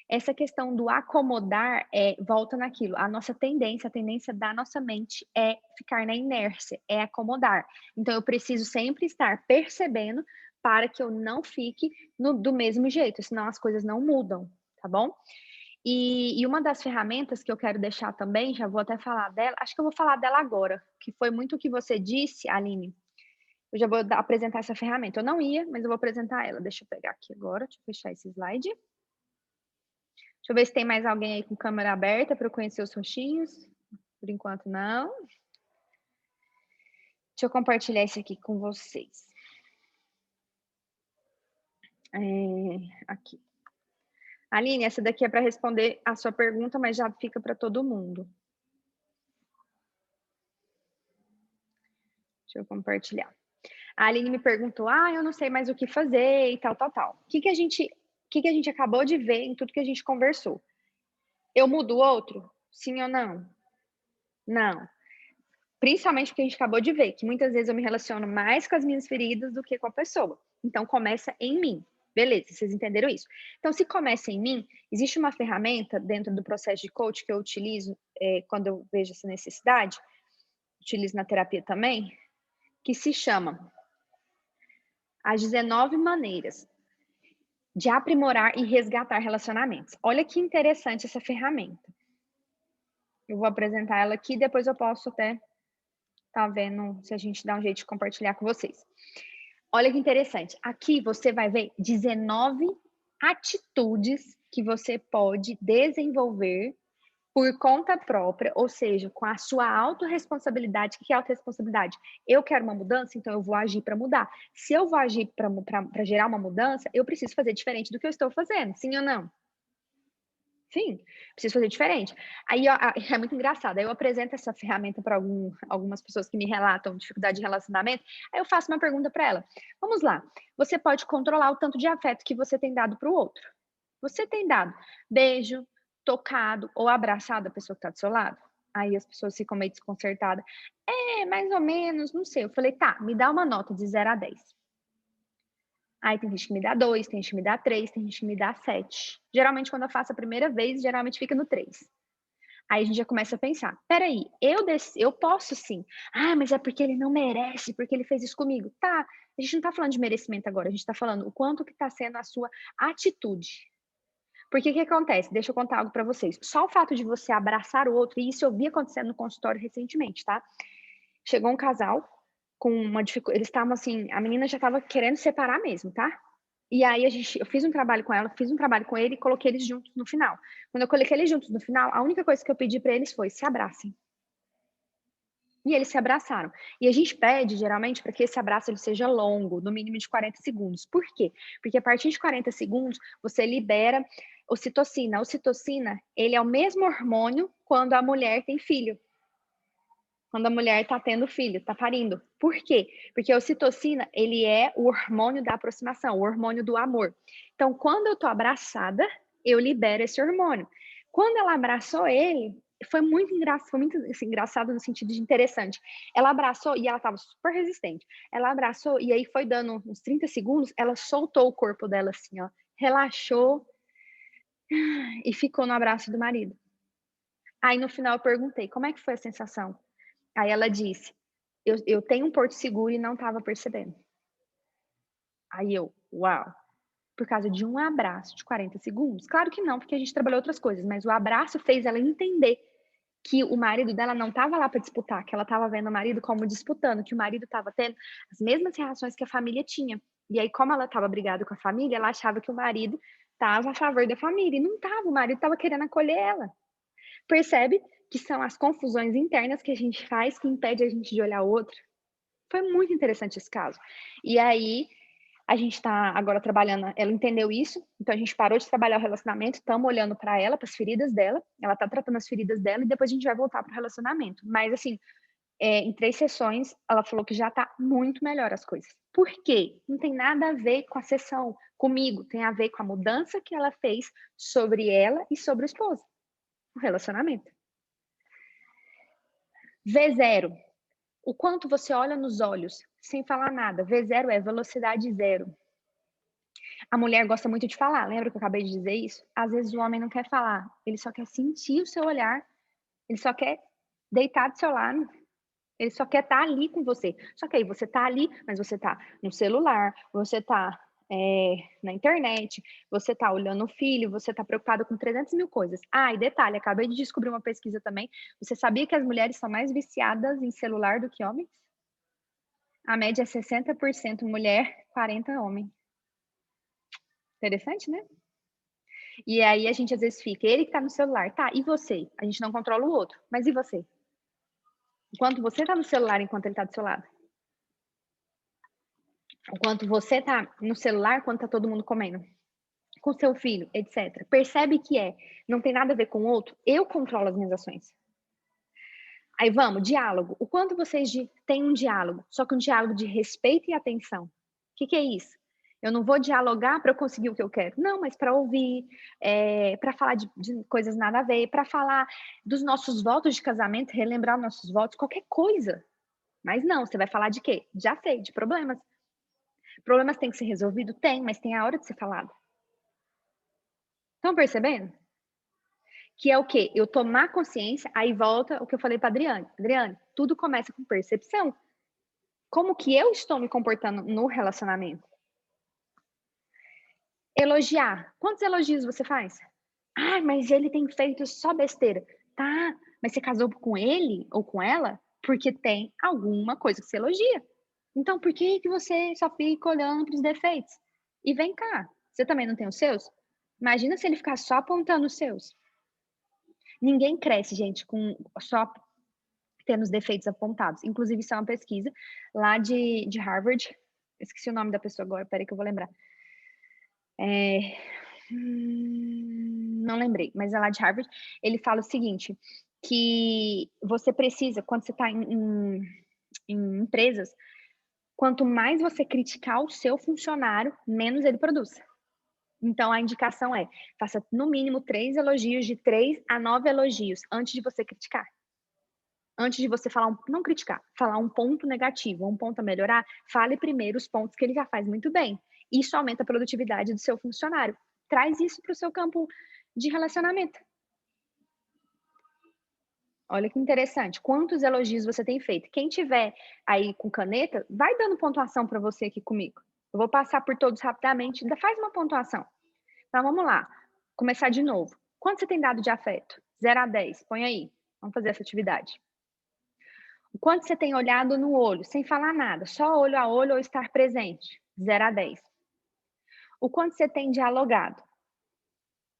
Essa questão do acomodar volta naquilo. A nossa tendência, a tendência da nossa mente é ficar na inércia, é acomodar. Então, eu preciso sempre estar percebendo para que eu não fique do mesmo jeito, senão as coisas não mudam, tá bom? E uma das ferramentas que eu quero deixar também, já vou até falar dela, acho que eu vou falar dela agora, que foi muito o que você disse, Aline. Eu já vou apresentar essa ferramenta. Eu não ia, mas eu vou apresentar ela. Deixa eu pegar aqui agora, deixa eu fechar esse slide. Deixa eu ver se tem mais alguém aí com câmera aberta para eu conhecer os rostinhos. Por enquanto, não. Deixa eu compartilhar isso aqui com vocês. Aqui. Aline, essa daqui é para responder a sua pergunta, mas já fica para todo mundo. Deixa eu compartilhar. A Aline me perguntou, eu não sei mais o que fazer e tal. O que a gente acabou de ver em tudo que a gente conversou? Eu mudo o outro? Sim ou não? Não. Principalmente porque a gente acabou de ver, que muitas vezes eu me relaciono mais com as minhas feridas do que com a pessoa. Então, começa em mim. Beleza, vocês entenderam isso? Então, se começa em mim, existe uma ferramenta dentro do processo de coach que eu utilizo quando eu vejo essa necessidade, utilizo na terapia também, que se chama As 19 Maneiras de Aprimorar e Resgatar Relacionamentos. Olha que interessante essa ferramenta. Eu vou apresentar ela aqui, depois eu posso até tá vendo se a gente dá um jeito de compartilhar com vocês. Olha que interessante. Aqui você vai ver 19 atitudes que você pode desenvolver por conta própria, ou seja, com a sua autorresponsabilidade. O que é autorresponsabilidade? Eu quero uma mudança, então eu vou agir para mudar. Se eu vou agir para gerar uma mudança, eu preciso fazer diferente do que eu estou fazendo, sim ou não? Sim, preciso fazer diferente. Aí é muito engraçado. Aí eu apresento essa ferramenta para algumas pessoas que me relatam dificuldade de relacionamento. Aí eu faço uma pergunta para ela. Vamos lá. Você pode controlar o tanto de afeto que você tem dado para o outro. Você tem dado beijo, tocado ou abraçado a pessoa que está do seu lado? Aí as pessoas ficam meio desconcertadas. É, mais ou menos, não sei. Eu falei, tá, me dá uma nota de 0 a 10. Aí tem gente que me dá 2, tem gente que me dá 3, tem gente que me dá 7. Geralmente, quando eu faço a primeira vez, geralmente fica no 3. Aí a gente já começa a pensar, peraí, eu posso sim. Ah, mas é porque ele não merece, porque ele fez isso comigo. Tá, a gente não tá falando de merecimento agora, a gente tá falando o quanto que tá sendo a sua atitude. Porque o que acontece? Deixa eu contar algo pra vocês. Só o fato de você abraçar o outro, e isso eu vi acontecendo no consultório recentemente, tá? Chegou um casal com uma dificuldade, eles estavam assim, a menina já estava querendo separar mesmo, tá? E aí eu fiz um trabalho com ela, fiz um trabalho com ele e coloquei eles juntos no final. Quando eu coloquei eles juntos no final, a única coisa que eu pedi para eles foi: se abracem. E eles se abraçaram. E a gente pede, geralmente, para que esse abraço ele seja longo, no mínimo de 40 segundos. Por quê? Porque a partir de 40 segundos, você libera ocitocina. A ocitocina, ele é o mesmo hormônio quando a mulher tem filho. Quando a mulher está tendo filho, está parindo. Por quê? Porque a ocitocina, ele é o hormônio da aproximação, o hormônio do amor. Então, quando eu estou abraçada, eu libero esse hormônio. Quando ela abraçou ele, foi muito assim, engraçado no sentido de interessante. Ela abraçou e ela estava super resistente. Ela abraçou e aí foi dando uns 30 segundos, ela soltou o corpo dela assim, ó, relaxou e ficou no abraço do marido. Aí no final eu perguntei, como é que foi a sensação? Aí ela disse, eu tenho um porto seguro e não estava percebendo. Aí eu, uau, por causa de um abraço de 40 segundos? Claro que não, porque a gente trabalhou outras coisas, mas o abraço fez ela entender que o marido dela não estava lá para disputar, que ela estava vendo o marido como disputando, que o marido estava tendo as mesmas reações que a família tinha. E aí, como ela estava brigada com a família, ela achava que o marido estava a favor da família, e não estava, o marido estava querendo acolher ela. Percebe que são as confusões internas que a gente faz que impede a gente de olhar o outro? Foi muito interessante esse caso. E aí, a gente está agora trabalhando, ela entendeu isso, então a gente parou de trabalhar o relacionamento, estamos olhando para ela, para as feridas dela, ela está tratando as feridas dela e depois a gente vai voltar para o relacionamento. Mas assim, em 3 sessões, ela falou que já está muito melhor as coisas. Por quê? Não tem nada a ver com a sessão, comigo, tem a ver com a mudança que ela fez sobre ela e sobre o esposo, o relacionamento. V0. O quanto você olha nos olhos, sem falar nada. V0 é velocidade zero. A mulher gosta muito de falar, lembra que eu acabei de dizer isso? Às vezes o homem não quer falar, ele só quer sentir o seu olhar, ele só quer deitar do seu lado, ele só quer estar ali com você. Só que aí você tá ali, mas você tá no celular, você tá na internet, você tá olhando o filho, você tá preocupado com 300 mil coisas. Ah, e detalhe, acabei de descobrir uma pesquisa também, você sabia que as mulheres são mais viciadas em celular do que homens? A média é 60% mulher, 40% homem. Interessante, né? E aí a gente às vezes fica, ele que tá no celular, tá, e você? A gente não controla o outro, mas e você? Enquanto você tá no celular, enquanto ele tá do seu lado? Enquanto você tá no celular, quando tá todo mundo comendo? Com seu filho, etc. Percebe que não tem nada a ver com o outro? Eu controlo as minhas ações. Aí vamos, diálogo. O quanto vocês têm um diálogo, só que um diálogo de respeito e atenção. O que é isso? Eu não vou dialogar para eu conseguir o que eu quero. Não, mas para ouvir, para falar de coisas nada a ver, para falar dos nossos votos de casamento, relembrar nossos votos, qualquer coisa. Mas não, você vai falar de quê? Já sei, de problemas. Problemas têm que ser resolvidos? Tem, mas tem a hora de ser falado. Estão percebendo? Que é o quê? Eu tomar consciência, aí volta o que eu falei para Adriane. Adriane, tudo começa com percepção. Como que eu estou me comportando no relacionamento? Elogiar. Quantos elogios você faz? Ah, mas ele tem feito só besteira. Tá, mas você casou com ele ou com ela porque tem alguma coisa que você elogia. Então, por que você só fica olhando para os defeitos? E vem cá, você também não tem os seus? Imagina se ele ficar só apontando os seus. Ninguém cresce, gente, com só tendo os defeitos apontados. Inclusive, isso é uma pesquisa lá de Harvard. Esqueci o nome da pessoa agora, peraí que eu vou lembrar. Não lembrei, mas é lá de Harvard. Ele fala o seguinte, que você precisa, quando você está em empresas, quanto mais você criticar o seu funcionário, menos ele produz. Então, a indicação faça no mínimo 3 elogios, de 3 a 9 elogios, antes de você criticar. Antes de você falar não criticar, falar um ponto negativo, um ponto a melhorar, fale primeiro os pontos que ele já faz muito bem. Isso aumenta a produtividade do seu funcionário. Traz isso para o seu campo de relacionamento. Olha que interessante, quantos elogios você tem feito. Quem tiver aí com caneta, vai dando pontuação para você aqui comigo. Eu vou passar por todos rapidamente, ainda faz uma pontuação. Então vamos lá, começar de novo. Quanto você tem dado de afeto? 0 a 10, põe aí. Vamos fazer essa atividade. O quanto você tem olhado no olho, sem falar nada, só olho a olho ou estar presente? 0 a 10. O quanto você tem dialogado?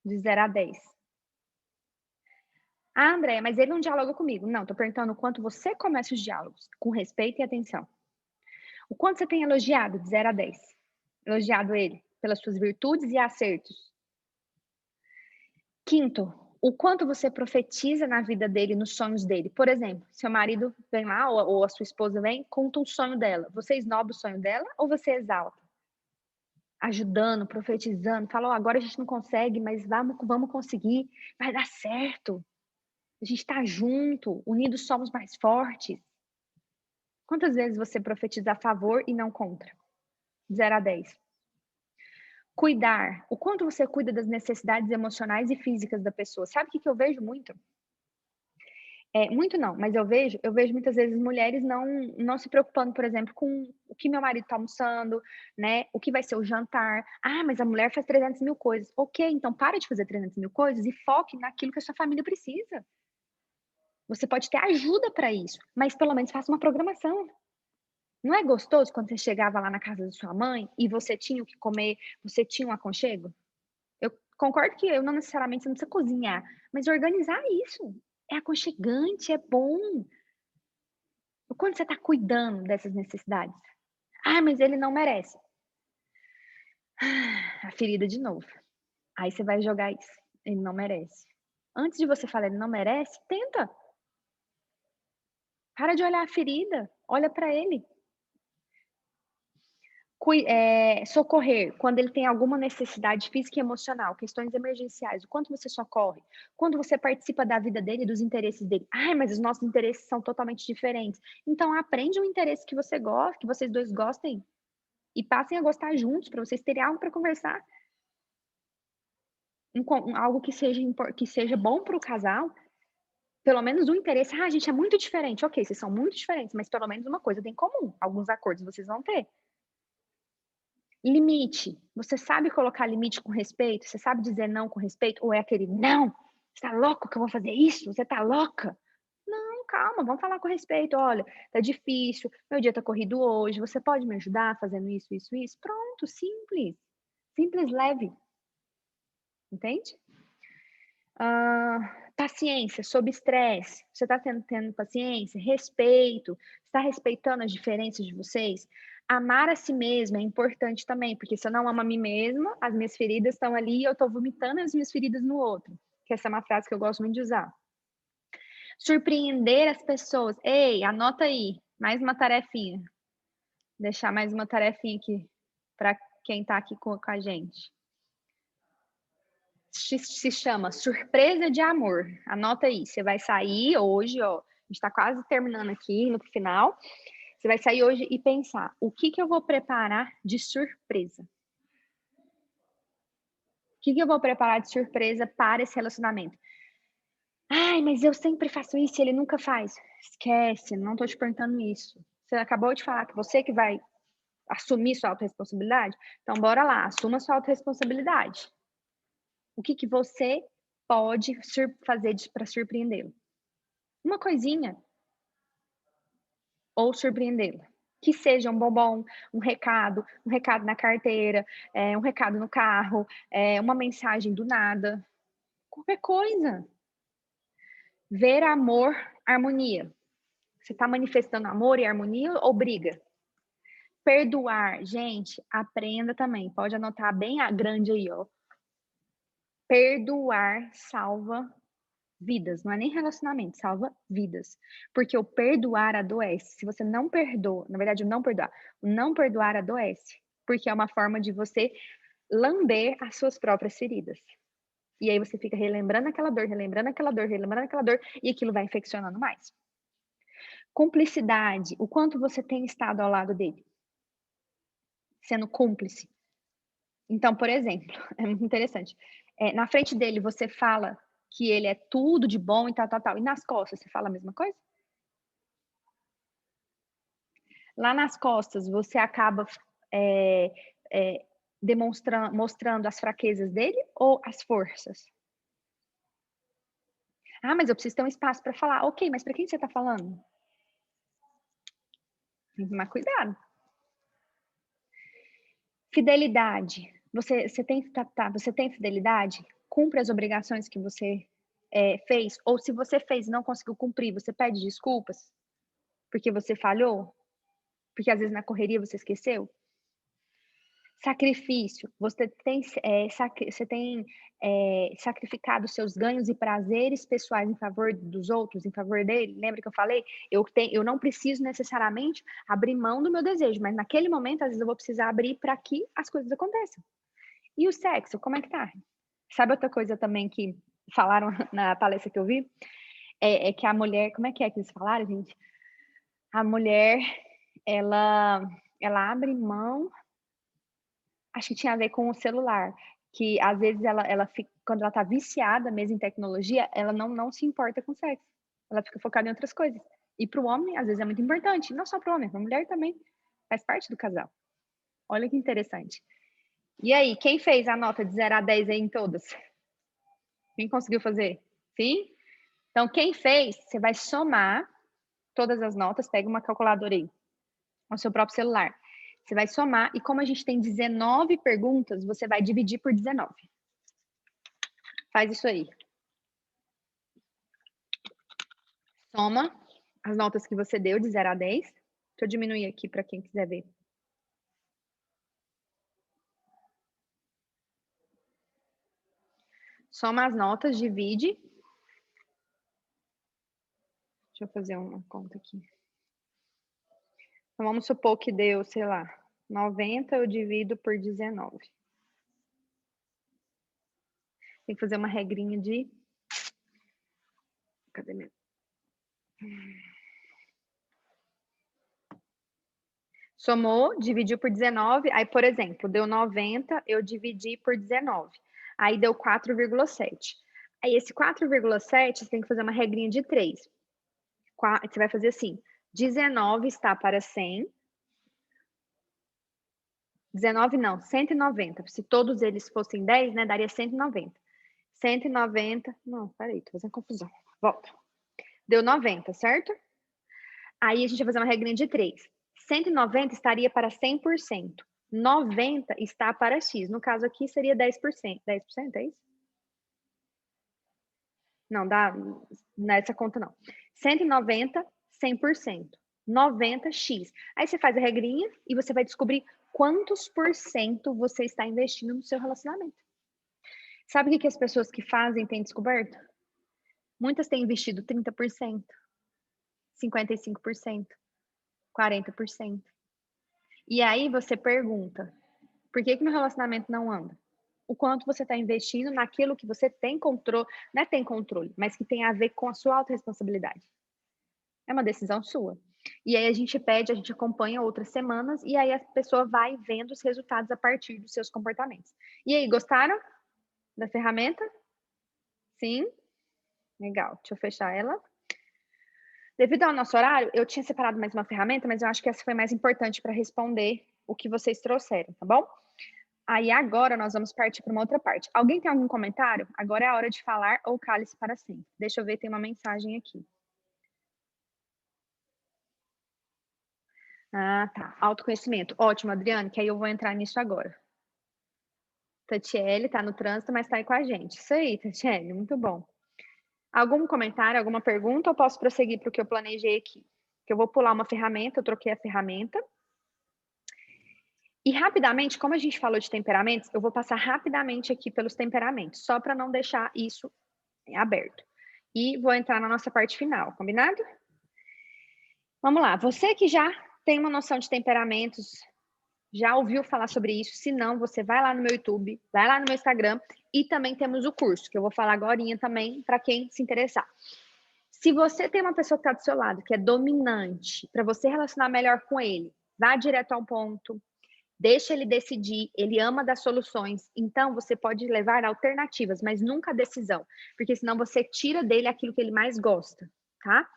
De 0 a 10. Ah, André, mas ele não dialoga comigo. Não, tô perguntando o quanto você começa os diálogos, com respeito e atenção. O quanto você tem elogiado, de 0 a 10. Elogiado ele pelas suas virtudes e acertos. Quinto, o quanto você profetiza na vida dele, nos sonhos dele. Por exemplo, seu marido vem lá, ou a sua esposa vem, conta um sonho dela. Você esnoba o sonho dela ou você exalta? Ajudando, profetizando, fala, agora a gente não consegue, mas vamos conseguir, vai dar certo. A gente está junto, unidos somos mais fortes. Quantas vezes você profetiza a favor e não contra? 0 a 10. Cuidar. O quanto você cuida das necessidades emocionais e físicas da pessoa. Sabe o que eu vejo muito? Muito não, mas eu vejo muitas vezes mulheres não se preocupando, por exemplo, com o que meu marido está almoçando, né? O que vai ser o jantar. Ah, mas a mulher faz 300 mil coisas. Ok, então para de fazer 300 mil coisas e foque naquilo que a sua família precisa. Você pode ter ajuda para isso, mas pelo menos faça uma programação. Não é gostoso quando você chegava lá na casa da sua mãe e você tinha o que comer, você tinha um aconchego? Eu concordo que eu não necessariamente você não precisa cozinhar, mas organizar isso. É aconchegante, é bom. O quanto você está cuidando dessas necessidades? Ah, mas ele não merece. A ferida de novo. Aí você vai jogar isso. Ele não merece. Antes de você falar ele não merece, tenta. Para de olhar a ferida. Olha para ele. Socorrer, quando ele tem alguma necessidade física e emocional, questões emergenciais, o quanto você socorre, quando você participa da vida dele, dos interesses dele. Ai, mas os nossos interesses são totalmente diferentes. Então aprende um interesse que você gosta, que vocês dois gostem e passem a gostar juntos para vocês terem algo para conversar. Algo que seja bom para o casal. Pelo menos um interesse. Ah, a gente é muito diferente. Ok, vocês são muito diferentes, mas pelo menos uma coisa tem em comum. Alguns acordos vocês vão ter. Limite. Você sabe colocar limite com respeito? Você sabe dizer não com respeito? Ou é aquele não? Você tá louco que eu vou fazer isso? Você tá louca? Não, calma, vamos falar com respeito. Olha, tá difícil, meu dia tá corrido hoje, você pode me ajudar fazendo isso, isso, isso? Pronto, simples. Simples, leve. Entende? Paciência, sob estresse. Você está tendo paciência, respeito, está respeitando as diferenças de vocês? Amar a si mesma é importante também, porque se eu não amo a mim mesma, as minhas feridas estão ali e eu estou vomitando as minhas feridas no outro. Que essa é uma frase que eu gosto muito de usar. Surpreender as pessoas. Ei, anota aí, mais uma tarefinha. Deixar mais uma tarefinha aqui para quem está aqui com a gente. Se chama Surpresa de Amor. Anota aí, você vai sair hoje, ó, a gente tá quase terminando aqui no final. Você vai sair hoje e pensar, o que eu vou preparar de surpresa? O que eu vou preparar de surpresa para esse relacionamento? Ai, mas eu sempre faço isso e ele nunca faz. Esquece, não tô te perguntando isso. Você acabou de falar que você que vai assumir sua autorresponsabilidade? Então, bora lá, assuma sua autorresponsabilidade. O que você pode fazer para surpreendê-lo? Uma coisinha. Ou surpreendê-lo. Que seja um bombom, um recado na carteira, um recado no carro, uma mensagem do nada. Qualquer coisa. Ver amor, harmonia. Você está manifestando amor e harmonia ou briga? Perdoar. Gente, aprenda também. Pode anotar bem a grande aí, ó. Perdoar salva vidas, não é nem relacionamento, salva vidas. Porque o perdoar adoece. Se você não perdoa, na verdade, o não perdoar adoece. Porque é uma forma de você lamber as suas próprias feridas. E aí você fica relembrando aquela dor, e aquilo vai infeccionando mais. Cumplicidade, o quanto você tem estado ao lado dele, sendo cúmplice. Então, por exemplo, é muito interessante, na frente dele você fala que ele é tudo de bom e tal, tal, tal, e nas costas você fala a mesma coisa? Lá nas costas você acaba, eh mostrando as fraquezas dele ou as forças? "Ah, mas eu preciso ter um espaço para falar". Ok, mas para quem você está falando? Tem que tomar cuidado. Fidelidade. Você tem você tem fidelidade? Cumpre as obrigações que você, fez? Ou se você fez e não conseguiu cumprir, você pede desculpas? Porque você falhou? Porque às vezes na correria você esqueceu? Sacrifício. Você tem, sacrificado seus ganhos e prazeres pessoais em favor dos outros, em favor dele? Lembra que eu falei? Eu não preciso necessariamente abrir mão do meu desejo, mas naquele momento, às vezes, eu vou precisar abrir para que as coisas aconteçam. E o sexo, como é que tá? Sabe outra coisa também que falaram na palestra que eu vi? É que a mulher, como é que eles falaram, gente? A mulher, ela abre mão, acho que tinha a ver com o celular, que às vezes ela fica, quando ela tá viciada mesmo em tecnologia, ela não se importa com sexo, ela fica focada em outras coisas. E para o homem, às vezes, é muito importante, não só para o homem, para a mulher também, faz parte do casal. Olha que interessante. E aí, quem fez a nota de 0 a 10 aí em todas? Quem conseguiu fazer? Sim? Então, quem fez, você vai somar todas as notas, pega uma calculadora aí, no seu próprio celular. Você vai somar, e como a gente tem 19 perguntas, você vai dividir por 19. Faz isso aí. Soma as notas que você deu de 0 a 10. Deixa eu diminuir aqui para quem quiser ver. Soma as notas, divide. Deixa eu fazer uma conta aqui. Então, vamos supor que deu, sei lá, 90 eu divido por 19. Tem que fazer uma regrinha de... Cadê meu? Somou, dividiu por 19, aí, por exemplo, deu 90, eu dividi por 19. Aí deu 4,7. Aí esse 4,7, você tem que fazer uma regrinha de 3. Você vai fazer assim, 19 está para 100. 19 não, 190. Se todos eles fossem 10, né, daria 190. 190, não, peraí, tô fazendo confusão. Volta. Deu 90, certo? Aí a gente vai fazer uma regrinha de 3. 190 estaria para 100%. 90 está para X. No caso aqui seria 10%. 10%, é isso? Não, dá nessa conta não. 190, 100%. 90, X. Aí você faz a regrinha e você vai descobrir quantos por cento você está investindo no seu relacionamento. Sabe o que as pessoas que fazem têm descoberto? Muitas têm investido 30%, 55%, 40%. E aí você pergunta, por que meu relacionamento não anda? O quanto você está investindo naquilo que você tem controle, não é tem controle, mas que tem a ver com a sua autorresponsabilidade. É uma decisão sua. E aí a gente acompanha outras semanas, e aí a pessoa vai vendo os resultados a partir dos seus comportamentos. E aí, gostaram da ferramenta? Sim? Legal, deixa eu fechar ela. Devido ao nosso horário, eu tinha separado mais uma ferramenta, mas eu acho que essa foi mais importante para responder o que vocês trouxeram, tá bom? Aí agora nós vamos partir para uma outra parte. Alguém tem algum comentário? Agora é a hora de falar ou cale-se para sempre. Deixa eu ver, tem uma mensagem aqui. Ah, tá. Autoconhecimento. Ótimo, Adriane, que aí eu vou entrar nisso agora. Tatiele tá no trânsito, mas tá aí com a gente. Isso aí, Tatiele, muito bom. Algum comentário, alguma pergunta, ou posso prosseguir para o que eu planejei aqui? Que eu vou pular uma ferramenta, eu troquei a ferramenta. E rapidamente, como a gente falou de temperamentos, eu vou passar rapidamente aqui pelos temperamentos, só para não deixar isso aberto. E vou entrar na nossa parte final, combinado? Vamos lá, você que já tem uma noção de temperamentos, já ouviu falar sobre isso? Se não, você vai lá no meu YouTube, vai lá no meu Instagram, e também temos o curso, que eu vou falar agorinha também, para quem se interessar. Se você tem uma pessoa que está do seu lado, que é dominante, para você relacionar melhor com ele, vá direto ao ponto, deixa ele decidir, ele ama dar soluções, então você pode levar alternativas, mas nunca a decisão, porque senão você tira dele aquilo que ele mais gosta, tá?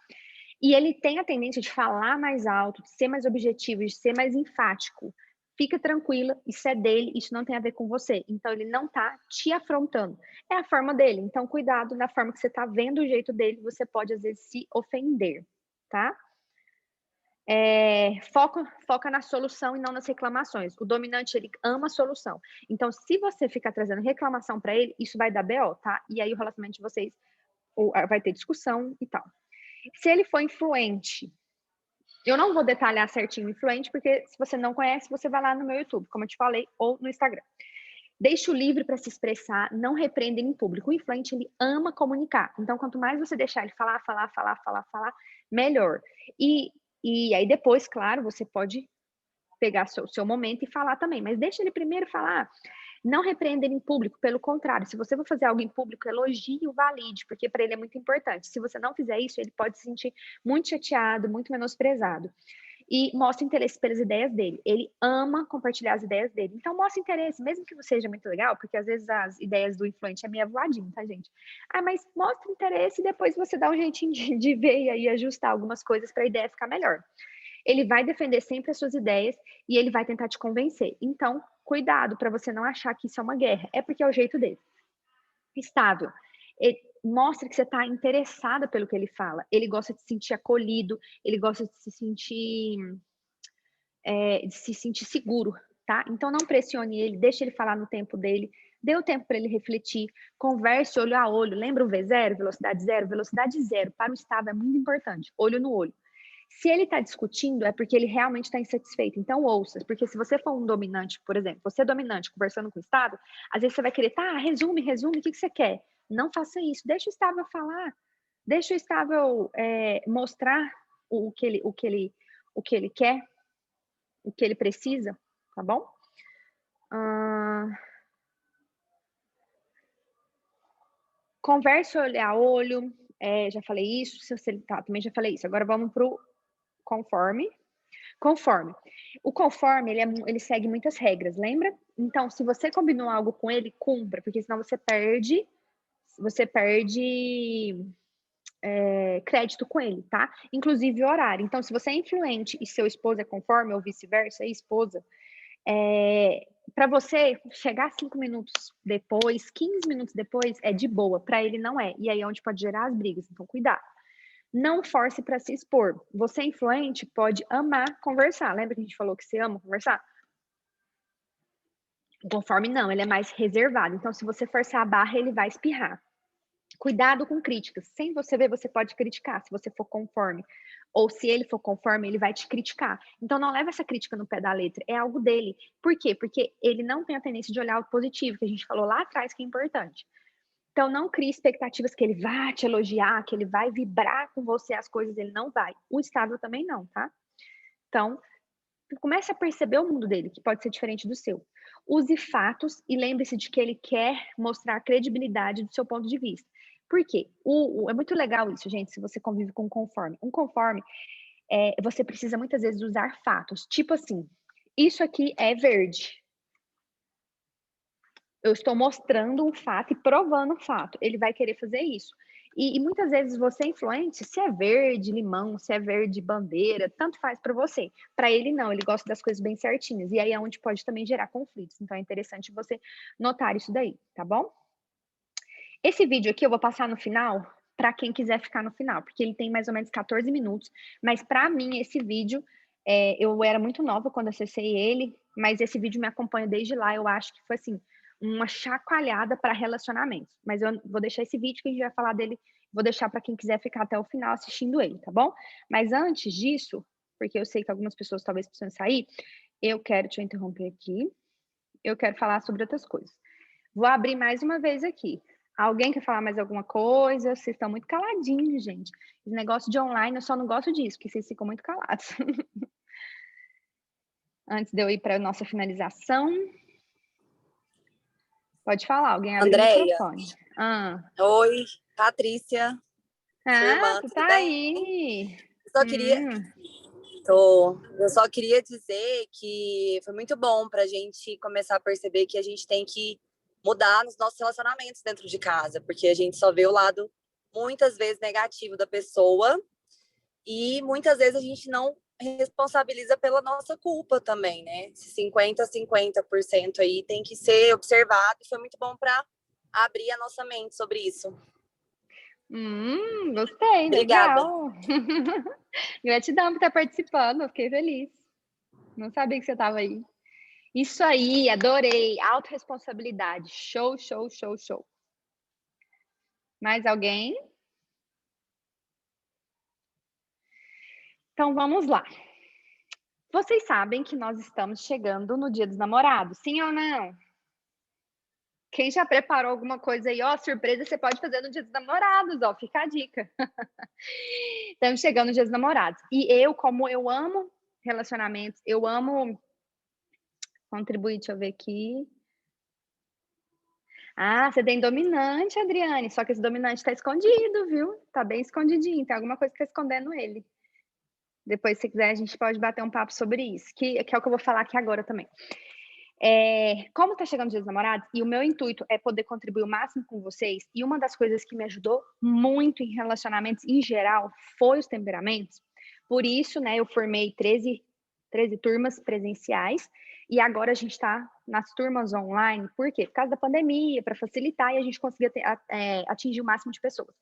E ele tem a tendência de falar mais alto, de ser mais objetivo, de ser mais enfático. Fica tranquila, isso é dele, isso não tem a ver com você. Então, ele não tá te afrontando. É a forma dele. Então, cuidado na forma que você tá vendo o jeito dele, você pode, às vezes, se ofender, tá? Foca na solução e não nas reclamações. O dominante, ele ama a solução. Então, se você ficar trazendo reclamação para ele, isso vai dar BO, tá? E aí o relacionamento de vocês vai ter discussão e tal. Se ele for influente, eu não vou detalhar certinho o influente, porque se você não conhece, você vai lá no meu YouTube, como eu te falei, ou no Instagram. Deixa o livre para se expressar, não repreenda em público. O influente, ele ama comunicar. Então, quanto mais você deixar ele falar, melhor. E aí depois, claro, você pode pegar seu momento e falar também, mas deixa ele primeiro falar. Não repreenda ele em público, pelo contrário, se você for fazer algo em público, elogie o valide, porque para ele é muito importante. Se você não fizer isso, ele pode se sentir muito chateado, muito menosprezado. E mostra interesse pelas ideias dele. Ele ama compartilhar as ideias dele. Então, mostra interesse, mesmo que não seja muito legal, porque às vezes as ideias do influente é meio voadinho, tá, gente? Mas mostra interesse e depois você dá um jeitinho de ver e aí ajustar algumas coisas para a ideia ficar melhor. Ele vai defender sempre as suas ideias e ele vai tentar te convencer. Então, cuidado para você não achar que isso é uma guerra. É porque é o jeito dele. Estável. Mostra que você está interessada pelo que ele fala. Ele gosta de se sentir acolhido, ele gosta de se sentir seguro, tá? Então, não pressione ele, deixa ele falar no tempo dele, dê o tempo para ele refletir, converse olho a olho. Lembra o V0, velocidade zero? Velocidade zero para o estável é muito importante, olho no olho. Se ele está discutindo, é porque ele realmente está insatisfeito. Então, ouça, porque se você for um dominante, por exemplo, você é dominante conversando com o estável, às vezes você vai querer, tá, resume, o que você quer? Não faça isso, deixa o estável falar, deixa o estável mostrar o que ele quer, o que ele precisa, tá bom? Conversa olho a olho, já falei isso, também já falei isso. Agora vamos pro conforme. O conforme, ele segue muitas regras, lembra? Então, se você combinou algo com ele, cumpra, porque senão você perde crédito com ele, tá? Inclusive horário. Então, se você é influente e seu esposo é conforme, ou vice-versa, esposa, para você chegar 5 minutos depois, 15 minutos depois, é de boa. Para ele não é. E aí é onde pode gerar as brigas. Então, cuidado. Não force para se expor. Você influente pode amar conversar. Lembra que a gente falou que você ama conversar? Conforme não, ele é mais reservado. Então, se você forçar a barra, ele vai espirrar. Cuidado com críticas. Sem você ver, você pode criticar, se você for conforme. Ou se ele for conforme, ele vai te criticar. Então, não leva essa crítica no pé da letra. É algo dele. Por quê? Porque ele não tem a tendência de olhar o positivo, que a gente falou lá atrás que é importante. Então, não crie expectativas que ele vai te elogiar, que ele vai vibrar com você as coisas, ele não vai. O estável também não, tá? Então, comece a perceber o mundo dele, que pode ser diferente do seu. Use fatos e lembre-se de que ele quer mostrar a credibilidade do seu ponto de vista. Por quê? É muito legal isso, gente, se você convive com um conforme. Um conforme, você precisa muitas vezes usar fatos. Tipo assim, isso aqui é verde. Eu estou mostrando um fato e provando um fato. Ele vai querer fazer isso. E muitas vezes você é influente, se é verde limão, se é verde bandeira, tanto faz para você. Para ele não, ele gosta das coisas bem certinhas. E aí é onde pode também gerar conflitos. Então é interessante você notar isso daí, tá bom? Esse vídeo aqui eu vou passar no final para quem quiser ficar no final, porque ele tem mais ou menos 14 minutos. Mas para mim esse vídeo, eu era muito nova quando acessei ele, mas esse vídeo me acompanha desde lá. Eu acho que foi assim uma chacoalhada para relacionamentos. Mas eu vou deixar esse vídeo que a gente vai falar dele, vou deixar para quem quiser ficar até o final assistindo ele, tá bom? Mas antes disso, porque eu sei que algumas pessoas talvez precisem sair, eu quero te interromper aqui. Eu quero falar sobre outras coisas. Vou abrir mais uma vez aqui. Alguém quer falar mais alguma coisa? Vocês estão muito caladinhos, gente. Esse negócio de online, eu só não gosto disso, porque vocês ficam muito calados. Antes de eu ir para a nossa finalização. Pode falar, alguém abre o microfone. Oi, Patrícia. Sua Ah, irmã, tu tudo tá bem? aí. Eu só queria, eu só queria dizer que foi muito bom pra gente começar a perceber que a gente tem que mudar nos nossos relacionamentos dentro de casa, porque a gente só vê o lado muitas vezes negativo da pessoa e muitas vezes a gente não responsabiliza pela nossa culpa também, né? Esse 50% aí tem que ser observado e foi muito bom para abrir a nossa mente sobre isso. Gostei, Obrigada. legal. Gratidão por estar participando, eu fiquei feliz. Não sabia que você estava aí. Isso aí, adorei. Autoresponsabilidade. Show, show, show, show. Mais alguém? Então vamos lá. Vocês sabem que nós estamos chegando no Dia dos Namorados, sim ou não? Quem já preparou alguma coisa aí, ó, surpresa você pode fazer no Dia dos Namorados, ó, fica a dica. Estamos chegando no Dia dos Namorados. E eu, como eu amo relacionamentos, eu amo contribuir, deixa eu ver aqui. Ah, você tem dominante, Adriane, só que esse dominante tá escondido, viu? Tá bem escondidinho, tem alguma coisa que tá escondendo ele. Depois, se quiser, a gente pode bater um papo sobre isso, que é o que eu vou falar aqui agora também. Como tá chegando o Dia dos Namorados, e o meu intuito é poder contribuir o máximo com vocês, e uma das coisas que me ajudou muito em relacionamentos em geral foi os temperamentos. Por isso, né, eu formei 13 turmas presenciais, e agora a gente está nas turmas online. Por quê? Por causa da pandemia, para facilitar e a gente conseguir atingir o máximo de pessoas. O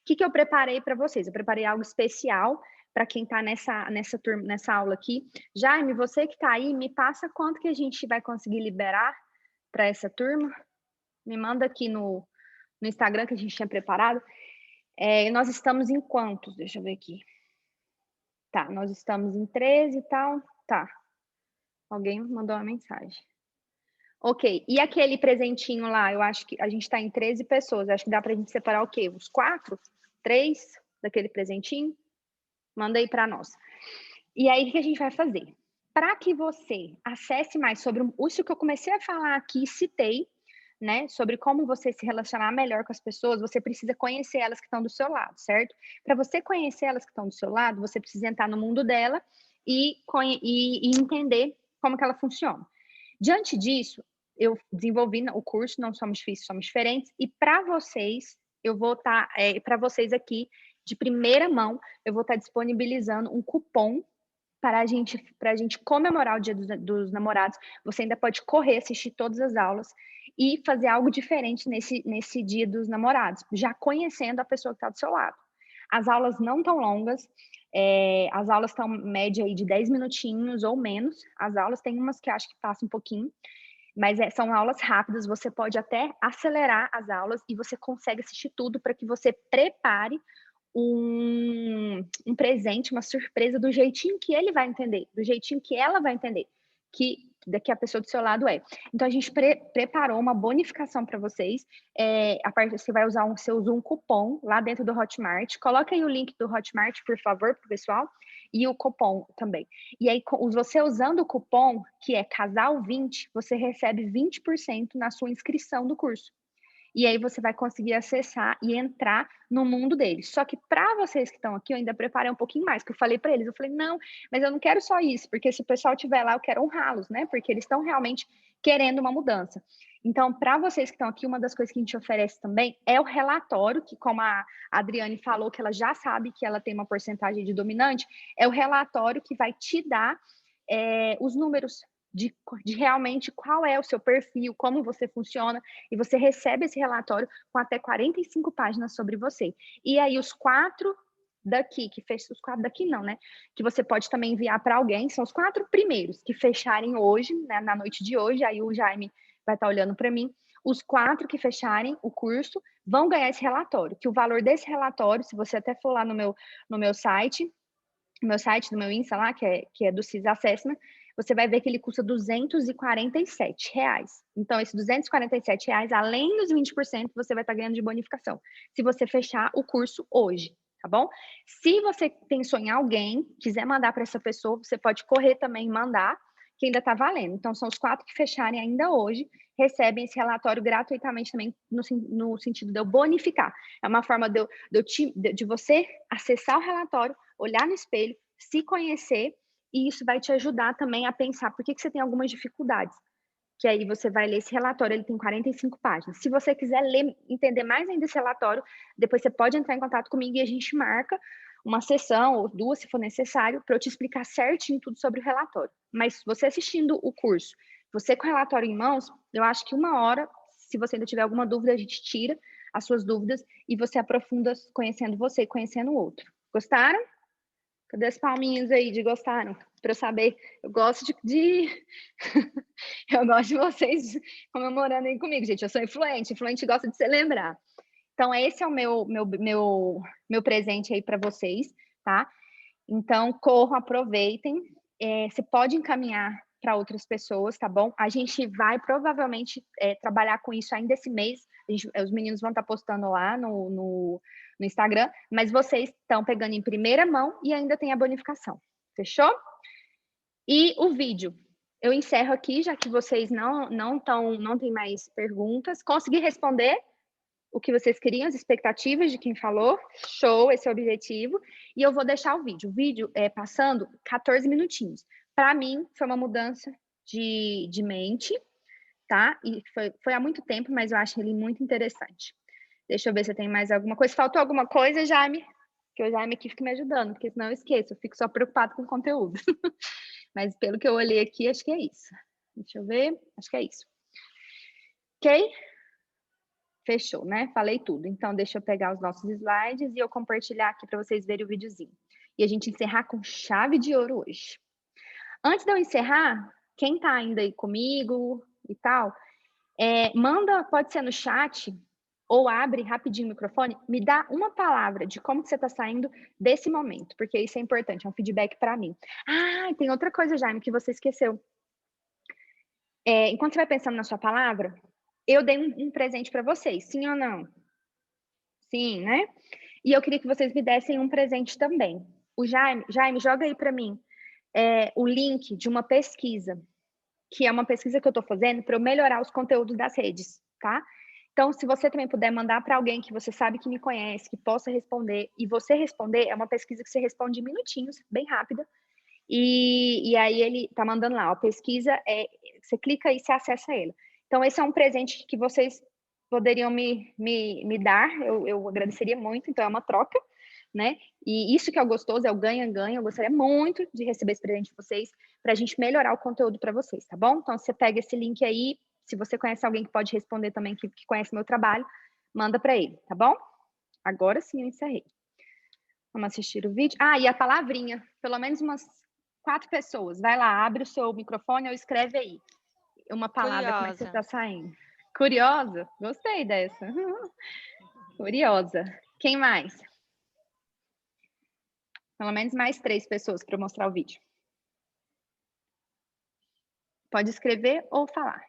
que eu preparei para vocês? Eu preparei algo especial para quem está nessa aula aqui. Jaime, você que está aí, me passa quanto que a gente vai conseguir liberar para essa turma. Me manda aqui no Instagram que a gente tinha preparado. Nós estamos em quantos? Deixa eu ver aqui. Tá, nós estamos em 13 e tal. Tá. Alguém mandou uma mensagem. Ok, e aquele presentinho lá? Eu acho que a gente está em 13 pessoas. Acho que dá para a gente separar o quê? Uns 4? 3 daquele presentinho? Manda aí para nós. E aí, o que a gente vai fazer? Para que você acesse mais sobre isso que eu comecei a falar aqui, citei, né? Sobre como você se relacionar melhor com as pessoas, você precisa conhecer elas que estão do seu lado, certo? Para você conhecer elas que estão do seu lado, você precisa entrar no mundo dela e entender como que ela funciona. Diante disso, eu desenvolvi o curso Não Somos Difíceis, Somos Diferentes, e para vocês, eu vou estar, para vocês aqui, de primeira mão, eu vou estar disponibilizando um cupom para a gente comemorar o Dia dos Namorados. Você ainda pode correr, assistir todas as aulas e fazer algo diferente nesse Dia dos Namorados, já conhecendo a pessoa que está do seu lado. As aulas não estão longas, as aulas estão média aí de 10 minutinhos ou menos. As aulas tem umas que acho que passam um pouquinho, mas são aulas rápidas, você pode até acelerar as aulas e você consegue assistir tudo para que você prepare um presente, uma surpresa do jeitinho que ele vai entender, do jeitinho que ela vai entender, que a pessoa do seu lado é. Então, a gente preparou uma bonificação para vocês. Você vai usar você usa um cupom lá dentro do Hotmart. Coloca aí o link do Hotmart, por favor, para o pessoal, e o cupom também. E aí, você usando o cupom, que é casal20, você recebe 20% na sua inscrição do curso. E aí você vai conseguir acessar e entrar no mundo deles. Só que para vocês que estão aqui, eu ainda preparei um pouquinho mais, que eu falei para eles, eu falei, não, mas eu não quero só isso, porque se o pessoal estiver lá, eu quero honrá-los, né? Porque eles estão realmente querendo uma mudança. Então, para vocês que estão aqui, uma das coisas que a gente oferece também é o relatório, que como a Adriane falou, que ela já sabe que ela tem uma porcentagem de dominante, é o relatório que vai te dar os números de realmente qual é o seu perfil, como você funciona, e você recebe esse relatório com até 45 páginas sobre você. E aí os 4 daqui, os 4 daqui não, né? Que você pode também enviar para alguém, são os 4 primeiros que fecharem hoje, né, na noite de hoje, aí o Jaime vai estar olhando para mim. Os 4 que fecharem o curso vão ganhar esse relatório, que o valor desse relatório, se você até for lá no meu site, no meu Insta lá, que é do CIS Assessment, você vai ver que ele custa R$247. Então, esses R$247, além dos 20%, você vai estar ganhando de bonificação, se você fechar o curso hoje, tá bom? Se você pensou em alguém, quiser mandar para essa pessoa, você pode correr também e mandar, que ainda está valendo. Então, são os 4 que fecharem ainda hoje, recebem esse relatório gratuitamente também, no sentido de eu bonificar. É uma forma de você acessar o relatório, olhar no espelho, se conhecer, e isso vai te ajudar também a pensar por que você tem algumas dificuldades. Que aí você vai ler esse relatório, ele tem 45 páginas. Se você quiser ler, entender mais ainda esse relatório, depois você pode entrar em contato comigo e a gente marca uma sessão ou duas, se for necessário, para eu te explicar certinho tudo sobre o relatório. Mas você assistindo o curso, você com o relatório em mãos, eu acho que 1 hora, se você ainda tiver alguma dúvida, a gente tira as suas dúvidas e você aprofunda conhecendo você e conhecendo o outro. Gostaram? Cadê as palminhas aí de gostaram? Para eu saber, eu gosto eu gosto de vocês comemorando aí comigo, gente. Eu sou influente gosta de se lembrar. Então, esse é o meu presente aí para vocês, tá? Então, corram, aproveitem. Você pode encaminhar para outras pessoas, tá bom? A gente vai provavelmente trabalhar com isso ainda esse mês. Os meninos vão estar postando lá no Instagram, mas vocês estão pegando em primeira mão e ainda tem a bonificação. Fechou? E o vídeo. Eu encerro aqui, já que vocês não têm mais perguntas. Consegui responder o que vocês queriam, as expectativas de quem falou. Show, esse é o objetivo. E eu vou deixar o vídeo. O vídeo passando 14 minutinhos. Para mim, foi uma mudança de mente, tá? E foi há muito tempo, mas eu acho ele muito interessante. Deixa eu ver se tem mais alguma coisa. Faltou alguma coisa, Jaime? Que o Jaime aqui fica me ajudando, porque senão eu esqueço. Eu fico só preocupado com o conteúdo. Mas pelo que eu olhei aqui, acho que é isso. Deixa eu ver. Acho que é isso. Ok? Fechou, né? Falei tudo. Então, deixa eu pegar os nossos slides e eu compartilhar aqui para vocês verem o videozinho. E a gente encerrar com chave de ouro hoje. Antes de eu encerrar, quem tá ainda aí comigo e tal, manda, pode ser no chat, ou abre rapidinho o microfone, me dá uma palavra de como que você tá saindo desse momento, porque isso é importante, é um feedback para mim. Ah, tem outra coisa, Jaime, que você esqueceu. Enquanto você vai pensando na sua palavra, eu dei um presente para vocês, sim ou não? Sim, né? E eu queria que vocês me dessem um presente também. O Jaime, joga aí para mim o link de uma pesquisa, que é uma pesquisa que eu estou fazendo para eu melhorar os conteúdos das redes, tá? Então, se você também puder mandar para alguém que você sabe que me conhece, que possa responder, e você responder, é uma pesquisa que você responde em minutinhos, bem rápida, e aí ele tá mandando lá, a pesquisa, você clica e você acessa ele. Então, esse é um presente que vocês poderiam me dar, eu agradeceria muito, então é uma troca, né? E isso que é o gostoso, é o ganha-ganha. Eu gostaria muito de receber esse presente de vocês para a gente melhorar o conteúdo para vocês, tá bom? Então, você pega esse link aí, se você conhece alguém que pode responder também, que conhece meu trabalho, manda para ele, tá bom? Agora sim eu encerrei. Vamos assistir o vídeo. Ah, e a palavrinha, pelo menos umas 4 pessoas. Vai lá, abre o seu microfone ou escreve aí uma palavra, como é que você está saindo? Curiosa? Gostei dessa. Curiosa. Quem mais? Pelo menos mais 3 pessoas para eu mostrar o vídeo. Pode escrever ou falar.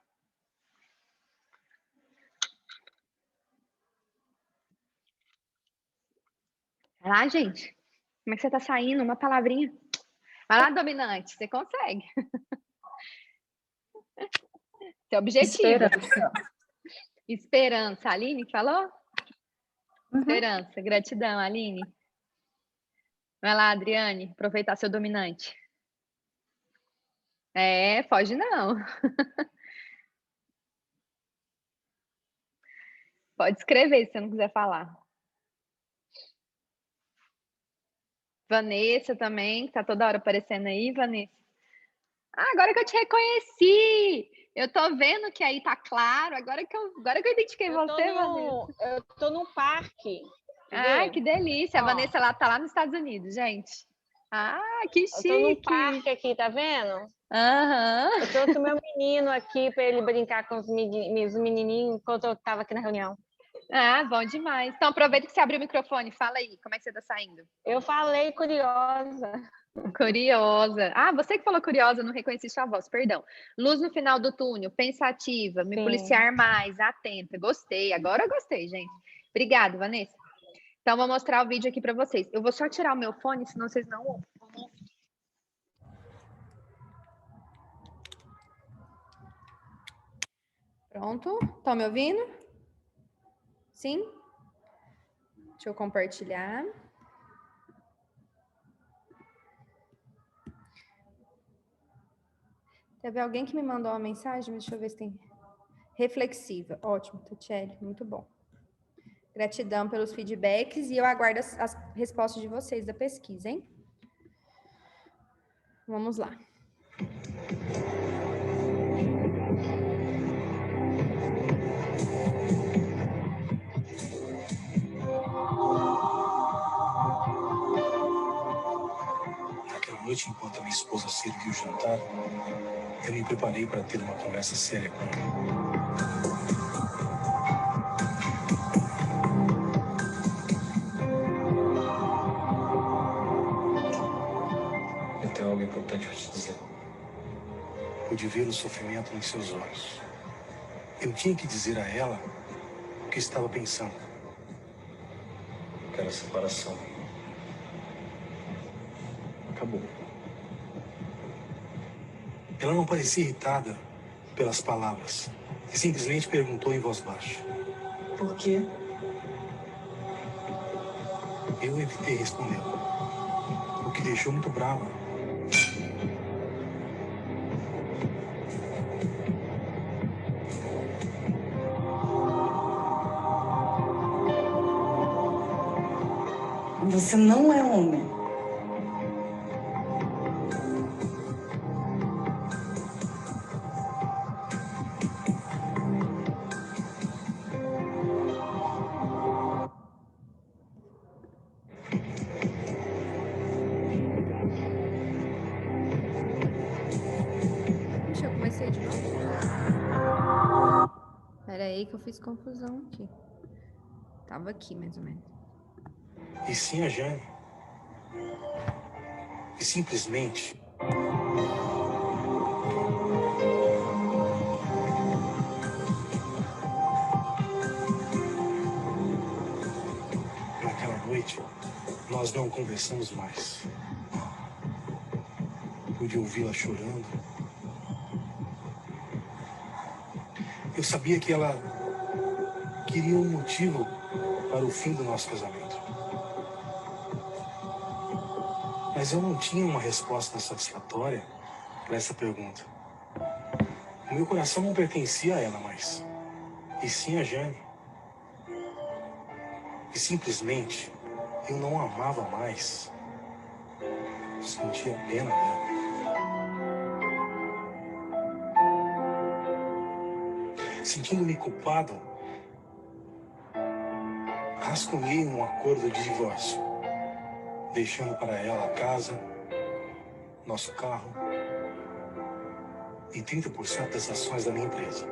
Vai lá, gente. Como é que você tá saindo? Uma palavrinha. Vai lá, dominante. Você consegue. Seu objetivo. Esperança. Aline falou? Uhum. Esperança. Gratidão, Aline. Vai lá, Adriane. Aproveitar seu dominante. Foge não. Pode escrever se você não quiser falar. Vanessa também, que tá toda hora aparecendo aí, Vanessa. Ah, agora que eu te reconheci! Eu tô vendo que aí tá claro, agora que eu identifiquei você, Vanessa. Eu tô no parque. Ai, que delícia! A Vanessa tá lá nos Estados Unidos, gente. Ah, que chique! Eu tô no parque aqui, tá vendo? Aham. Eu trouxe o meu menino aqui para ele brincar com os menininhos enquanto eu tava aqui na reunião. Ah, bom demais. Então, aproveita que você abriu o microfone. Fala aí, como é que você tá saindo? Eu falei curiosa. Curiosa. Ah, você que falou curiosa, não reconheci sua voz, perdão. Luz no final do túnel, pensativa, me policiar mais, atenta. Gostei, agora eu gostei, gente. Obrigada, Vanessa. Então, vou mostrar o vídeo aqui para vocês. Eu vou só tirar o meu fone, senão vocês não ouvem. Pronto? Estão me ouvindo? Sim? Deixa eu compartilhar. Teve alguém que me mandou uma mensagem, deixa eu ver se tem. Reflexiva. Ótimo, Tatiele, muito bom. Gratidão pelos feedbacks e eu aguardo as respostas de vocês da pesquisa, hein? Vamos lá. Naquela noite, enquanto a minha esposa serviu o jantar, eu me preparei para ter uma conversa séria com ela. Eu tenho algo importante para te dizer. Pude ver o sofrimento nos seus olhos. Eu tinha que dizer a ela o que estava pensando. Aquela separação acabou. Ela não parecia irritada pelas palavras e simplesmente perguntou em voz baixa: Por quê? Eu evitei responder, o que deixou muito brava. Você não é homem. Deixa eu comecei de novo. Espera aí que eu fiz confusão aqui. Tava aqui, mais ou menos. E sim a Jane. E simplesmente naquela noite nós não conversamos mais. Pude ouvi-la chorando. Eu sabia que ela queria um motivo para o fim do nosso casamento. Mas eu não tinha uma resposta satisfatória para essa pergunta. O meu coração não pertencia a ela mais, e sim a Jane. E simplesmente eu não a amava mais. Eu sentia pena dela. Sentindo-me culpado, rascunhei um acordo de divórcio, deixando para ela a casa, nosso carro e 30% das ações da minha empresa.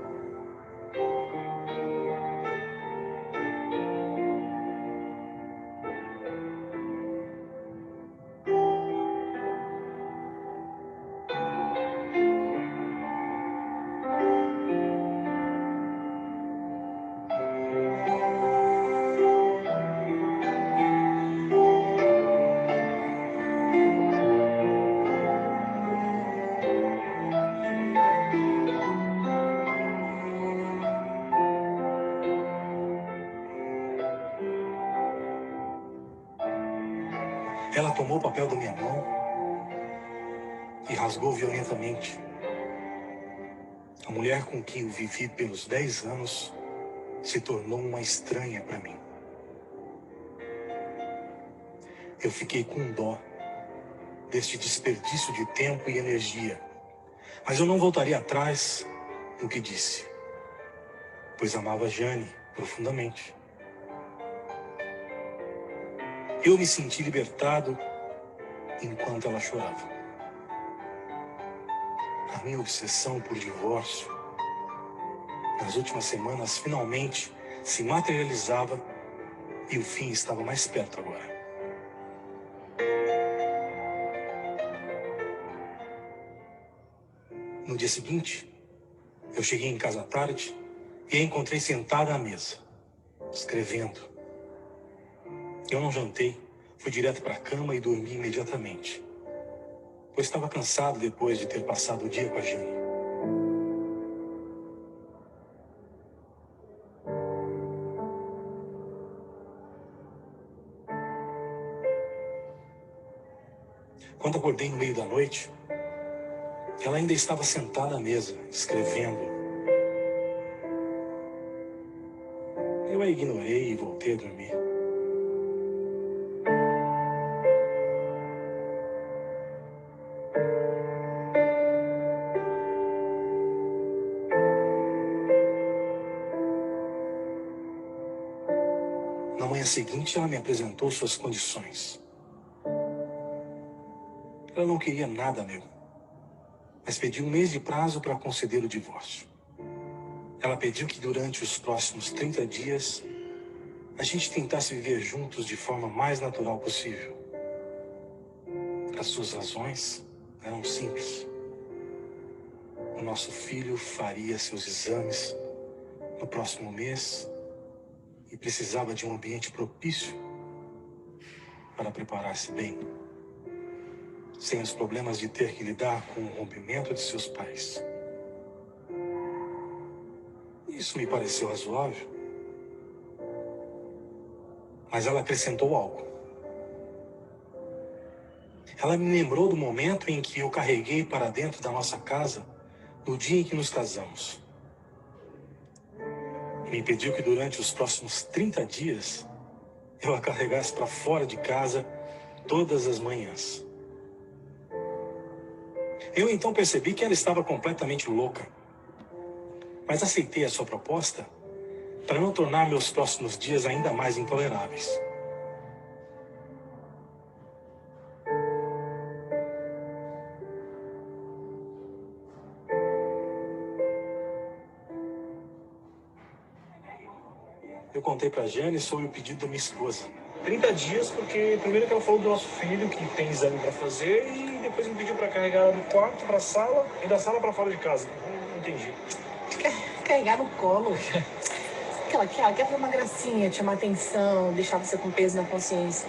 Ela tomou o papel da minha mão e rasgou violentamente. A mulher com quem eu vivi pelos 10 anos se tornou uma estranha para mim. Eu fiquei com dó deste desperdício de tempo e energia, mas eu não voltaria atrás no que disse, pois amava Jane profundamente. Eu me senti libertado enquanto ela chorava. A minha obsessão por divórcio, nas últimas semanas, finalmente se materializava e o fim estava mais perto agora. No dia seguinte, eu cheguei em casa à tarde e a encontrei sentada à mesa, escrevendo. Eu não jantei, fui direto para a cama e dormi imediatamente, pois estava cansado depois de ter passado o dia com a Jane. Quando acordei no meio da noite, ela ainda estava sentada à mesa, escrevendo. Eu a ignorei e voltei a dormir. Na manhã seguinte, ela me apresentou suas condições. Ela não queria nada meu, mas pediu 1 mês de prazo para conceder o divórcio. Ela pediu que durante os próximos 30 dias a gente tentasse viver juntos de forma mais natural possível. As suas razões eram simples. O nosso filho faria seus exames no próximo mês e precisava de um ambiente propício para preparar-se bem, sem os problemas de ter que lidar com o rompimento de seus pais. Isso me pareceu razoável, mas ela acrescentou algo. Ela me lembrou do momento em que eu carreguei para dentro da nossa casa no dia em que nos casamos. E me pediu que durante os próximos 30 dias eu a carregasse para fora de casa todas as manhãs. Eu então percebi que ela estava completamente louca, mas aceitei a sua proposta para não tornar meus próximos dias ainda mais intoleráveis. Eu contei para Jane sobre o pedido da minha esposa. 30 dias, porque primeiro que ela falou do nosso filho, que tem exame para fazer, e depois me pediu para carregar ela do quarto para a sala e da sala para fora de casa. Não entendi. Carregar no colo. Ela quer fazer uma gracinha, te chamar atenção, deixar você com peso na consciência.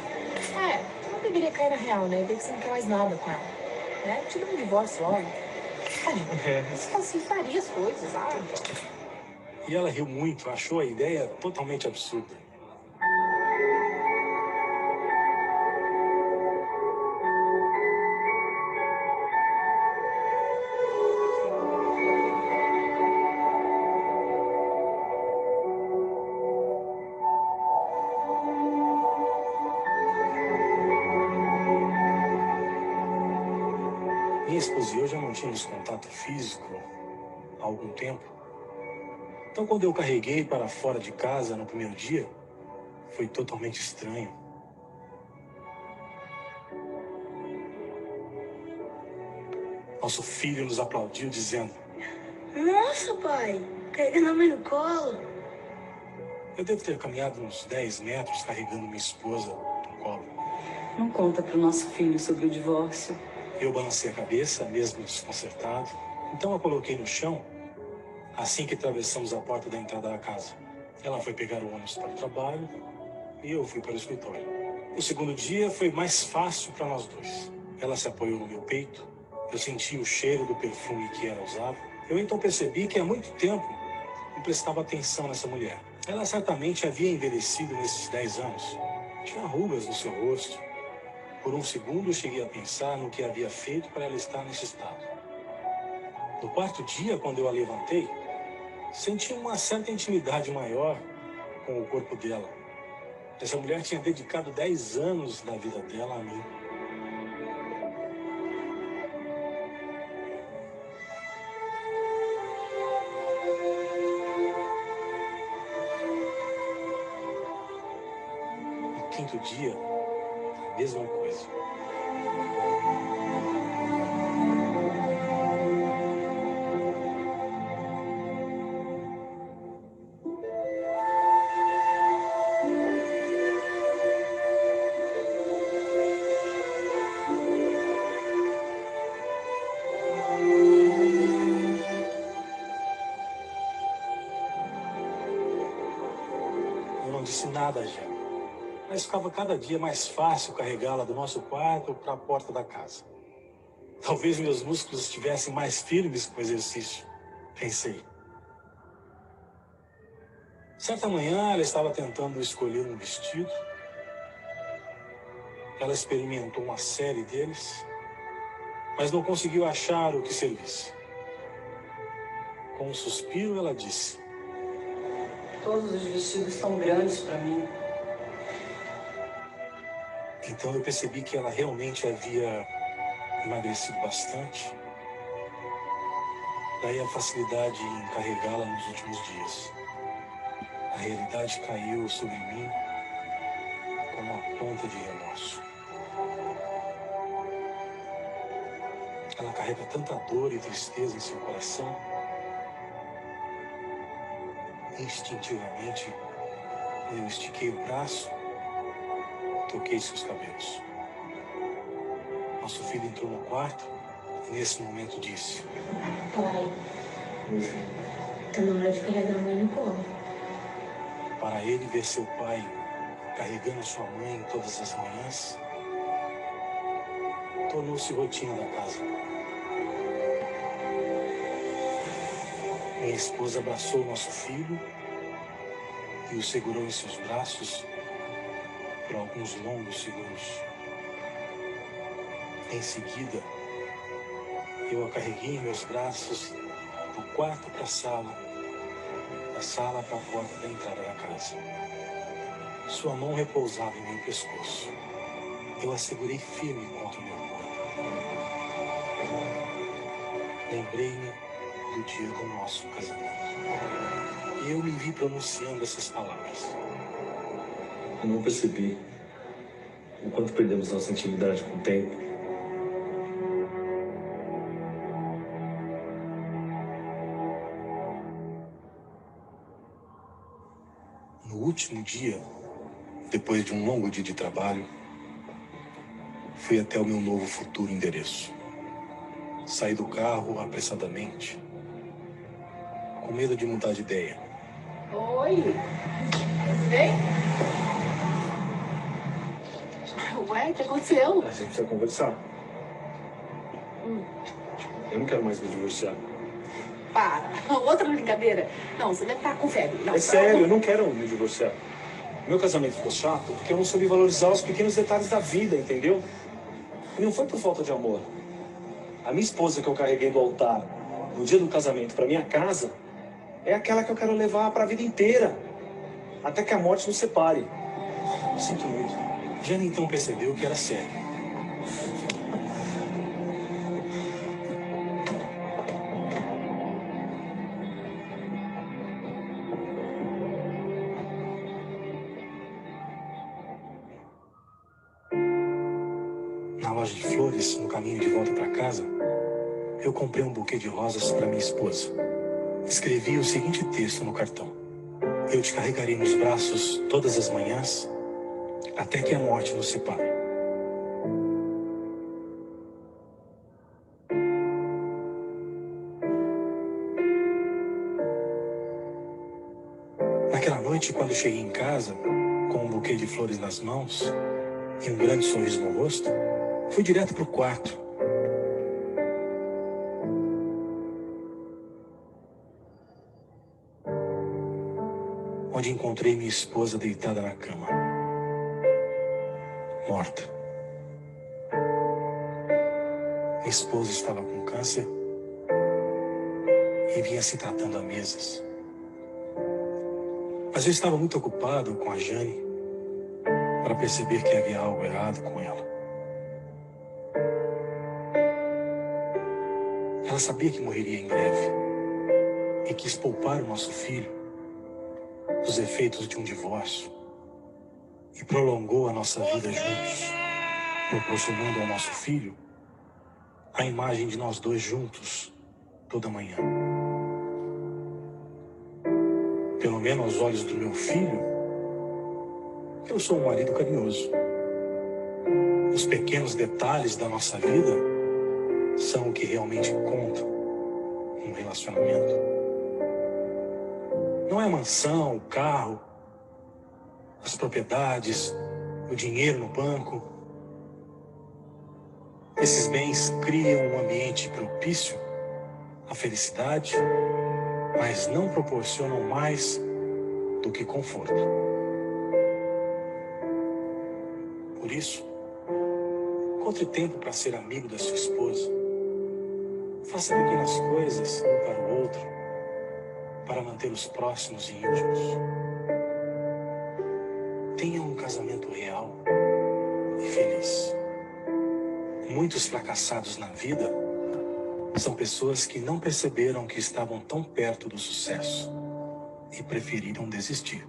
Não deveria cair na real, né? Ver que você não quer mais nada com ela. Né? Te dá um divórcio logo. Você assim faria as coisas, sabe? E ela riu muito, achou a ideia totalmente absurda. Minha esposa e eu já não tínhamos contato físico há algum tempo. Então, quando eu carreguei para fora de casa no primeiro dia, foi totalmente estranho. Nosso filho nos aplaudiu, dizendo: Nossa, pai, carregando a mãe no colo. Eu devo ter caminhado uns 10 metros carregando minha esposa no colo. Não conta pro nosso filho sobre o divórcio. Eu balancei a cabeça, mesmo desconcertado. Então a coloquei no chão assim que atravessamos a porta da entrada da casa. Ela foi pegar o ônibus para o trabalho e eu fui para o escritório. O segundo dia foi mais fácil para nós dois. Ela se apoiou no meu peito. Eu senti o cheiro do perfume que ela usava. Eu então percebi que há muito tempo não prestava atenção nessa mulher. Ela certamente havia envelhecido nesses 10 anos. Tinha rugas no seu rosto. Por um segundo eu cheguei a pensar no que havia feito para ela estar nesse estado. No quarto dia, quando eu a levantei, senti uma certa intimidade maior com o corpo dela. Essa mulher tinha dedicado 10 anos da vida dela a mim. No quinto dia, a mesma coisa. Eu não disse nada a Jane, mas ficava cada dia mais fácil carregá-la do nosso quarto para a porta da casa. Talvez meus músculos estivessem mais firmes com o exercício, pensei. Certa manhã, ela estava tentando escolher um vestido. Ela experimentou uma série deles mas não conseguiu achar o que servisse. Com um suspiro, ela disse: Todos os vestidos são grandes para mim. Então eu percebi que ela realmente havia emagrecido bastante. Daí a facilidade em carregá-la nos últimos dias. A realidade caiu sobre mim como uma ponta de remorso. Ela carrega tanta dor e tristeza em seu coração. Instintivamente, eu estiquei o braço, toquei seus cabelos. Nosso filho entrou no quarto e nesse momento disse: Pai, tá na hora de carregar a mãe no colo. Para ele, ver seu pai carregando sua mãe todas as manhãs tornou-se rotina da casa. Minha esposa abraçou nosso filho e o segurou em seus braços por alguns longos segundos. Em seguida, eu a carreguei em meus braços do quarto para a sala, da sala para a porta da entrada da casa. Sua mão repousava em meu pescoço. Eu a segurei firme contra o meu corpo. Lembrei-me do dia do nosso casamento. E eu me vi pronunciando essas palavras. Eu não percebi o quanto perdemos nossa intimidade com o tempo. No último dia, depois de um longo dia de trabalho, fui até o meu novo futuro endereço. Saí do carro apressadamente, com medo de mudar de ideia. Oi, tudo bem? Ué, o que aconteceu? A gente precisa conversar. Eu não quero mais me divorciar. Para, outra brincadeira. Não, você deve estar com febre. Não, É sério, eu não quero me divorciar. Meu casamento ficou chato porque eu não soube valorizar os pequenos detalhes da vida, entendeu? E não foi por falta de amor. A minha esposa que eu carreguei do altar no dia do casamento para minha casa é aquela que eu quero levar para a vida inteira, até que a morte nos separe. Sinto muito. Jane então percebeu que era sério. Na loja de flores, no caminho de volta para casa, eu comprei um buquê de rosas para minha esposa. Escrevi o seguinte texto no cartão: Eu te carregarei nos braços todas as manhãs, até que a morte nos separe. Naquela noite, quando cheguei em casa, com um buquê de flores nas mãos e um grande sorriso no rosto, fui direto para o quarto. Onde encontrei minha esposa deitada na cama, morta. Minha esposa estava com câncer e vinha se tratando há meses. Mas eu estava muito ocupado com a Jane para perceber que havia algo errado com ela. Ela sabia que morreria em breve e quis poupar o nosso filho dos efeitos de um divórcio e prolongou a nossa vida juntos, proporcionando ao nosso filho a imagem de nós dois juntos toda manhã. Pelo menos aos olhos do meu filho, eu sou um marido carinhoso. Os pequenos detalhes da nossa vida são o que realmente contam num relacionamento. Não é a mansão, o carro, as propriedades, o dinheiro no banco. Esses bens criam um ambiente propício à felicidade, mas não proporcionam mais do que conforto. Por isso, encontre tempo para ser amigo da sua esposa. Faça pequenas coisas um para o outro, para manter os próximos e íntimos. Tenha um casamento real e feliz. Muitos fracassados na vida são pessoas que não perceberam que estavam tão perto do sucesso e preferiram desistir.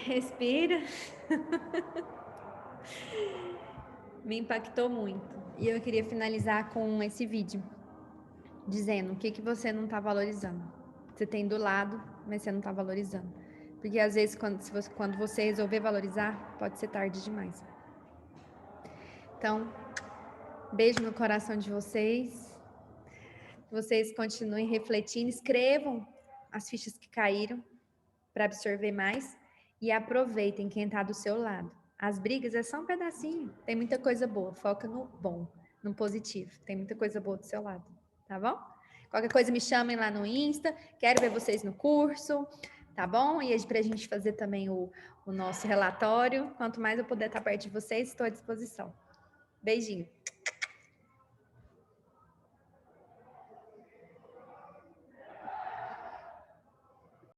Respira. Me impactou muito. E eu queria finalizar com esse vídeo, dizendo o que você não está valorizando. Você tem do lado, mas você não está valorizando. Porque às vezes, quando você resolver valorizar, pode ser tarde demais. Então, beijo no coração de vocês. Vocês continuem refletindo, escrevam as fichas que caíram para absorver mais e aproveitem quem está do seu lado. As brigas é só um pedacinho, tem muita coisa boa, foca no bom, no positivo, tem muita coisa boa do seu lado, tá bom? Qualquer coisa me chamem lá no Insta, quero ver vocês no curso, tá bom? E para a gente fazer também o nosso relatório, quanto mais eu puder estar perto de vocês, estou à disposição. Beijinho.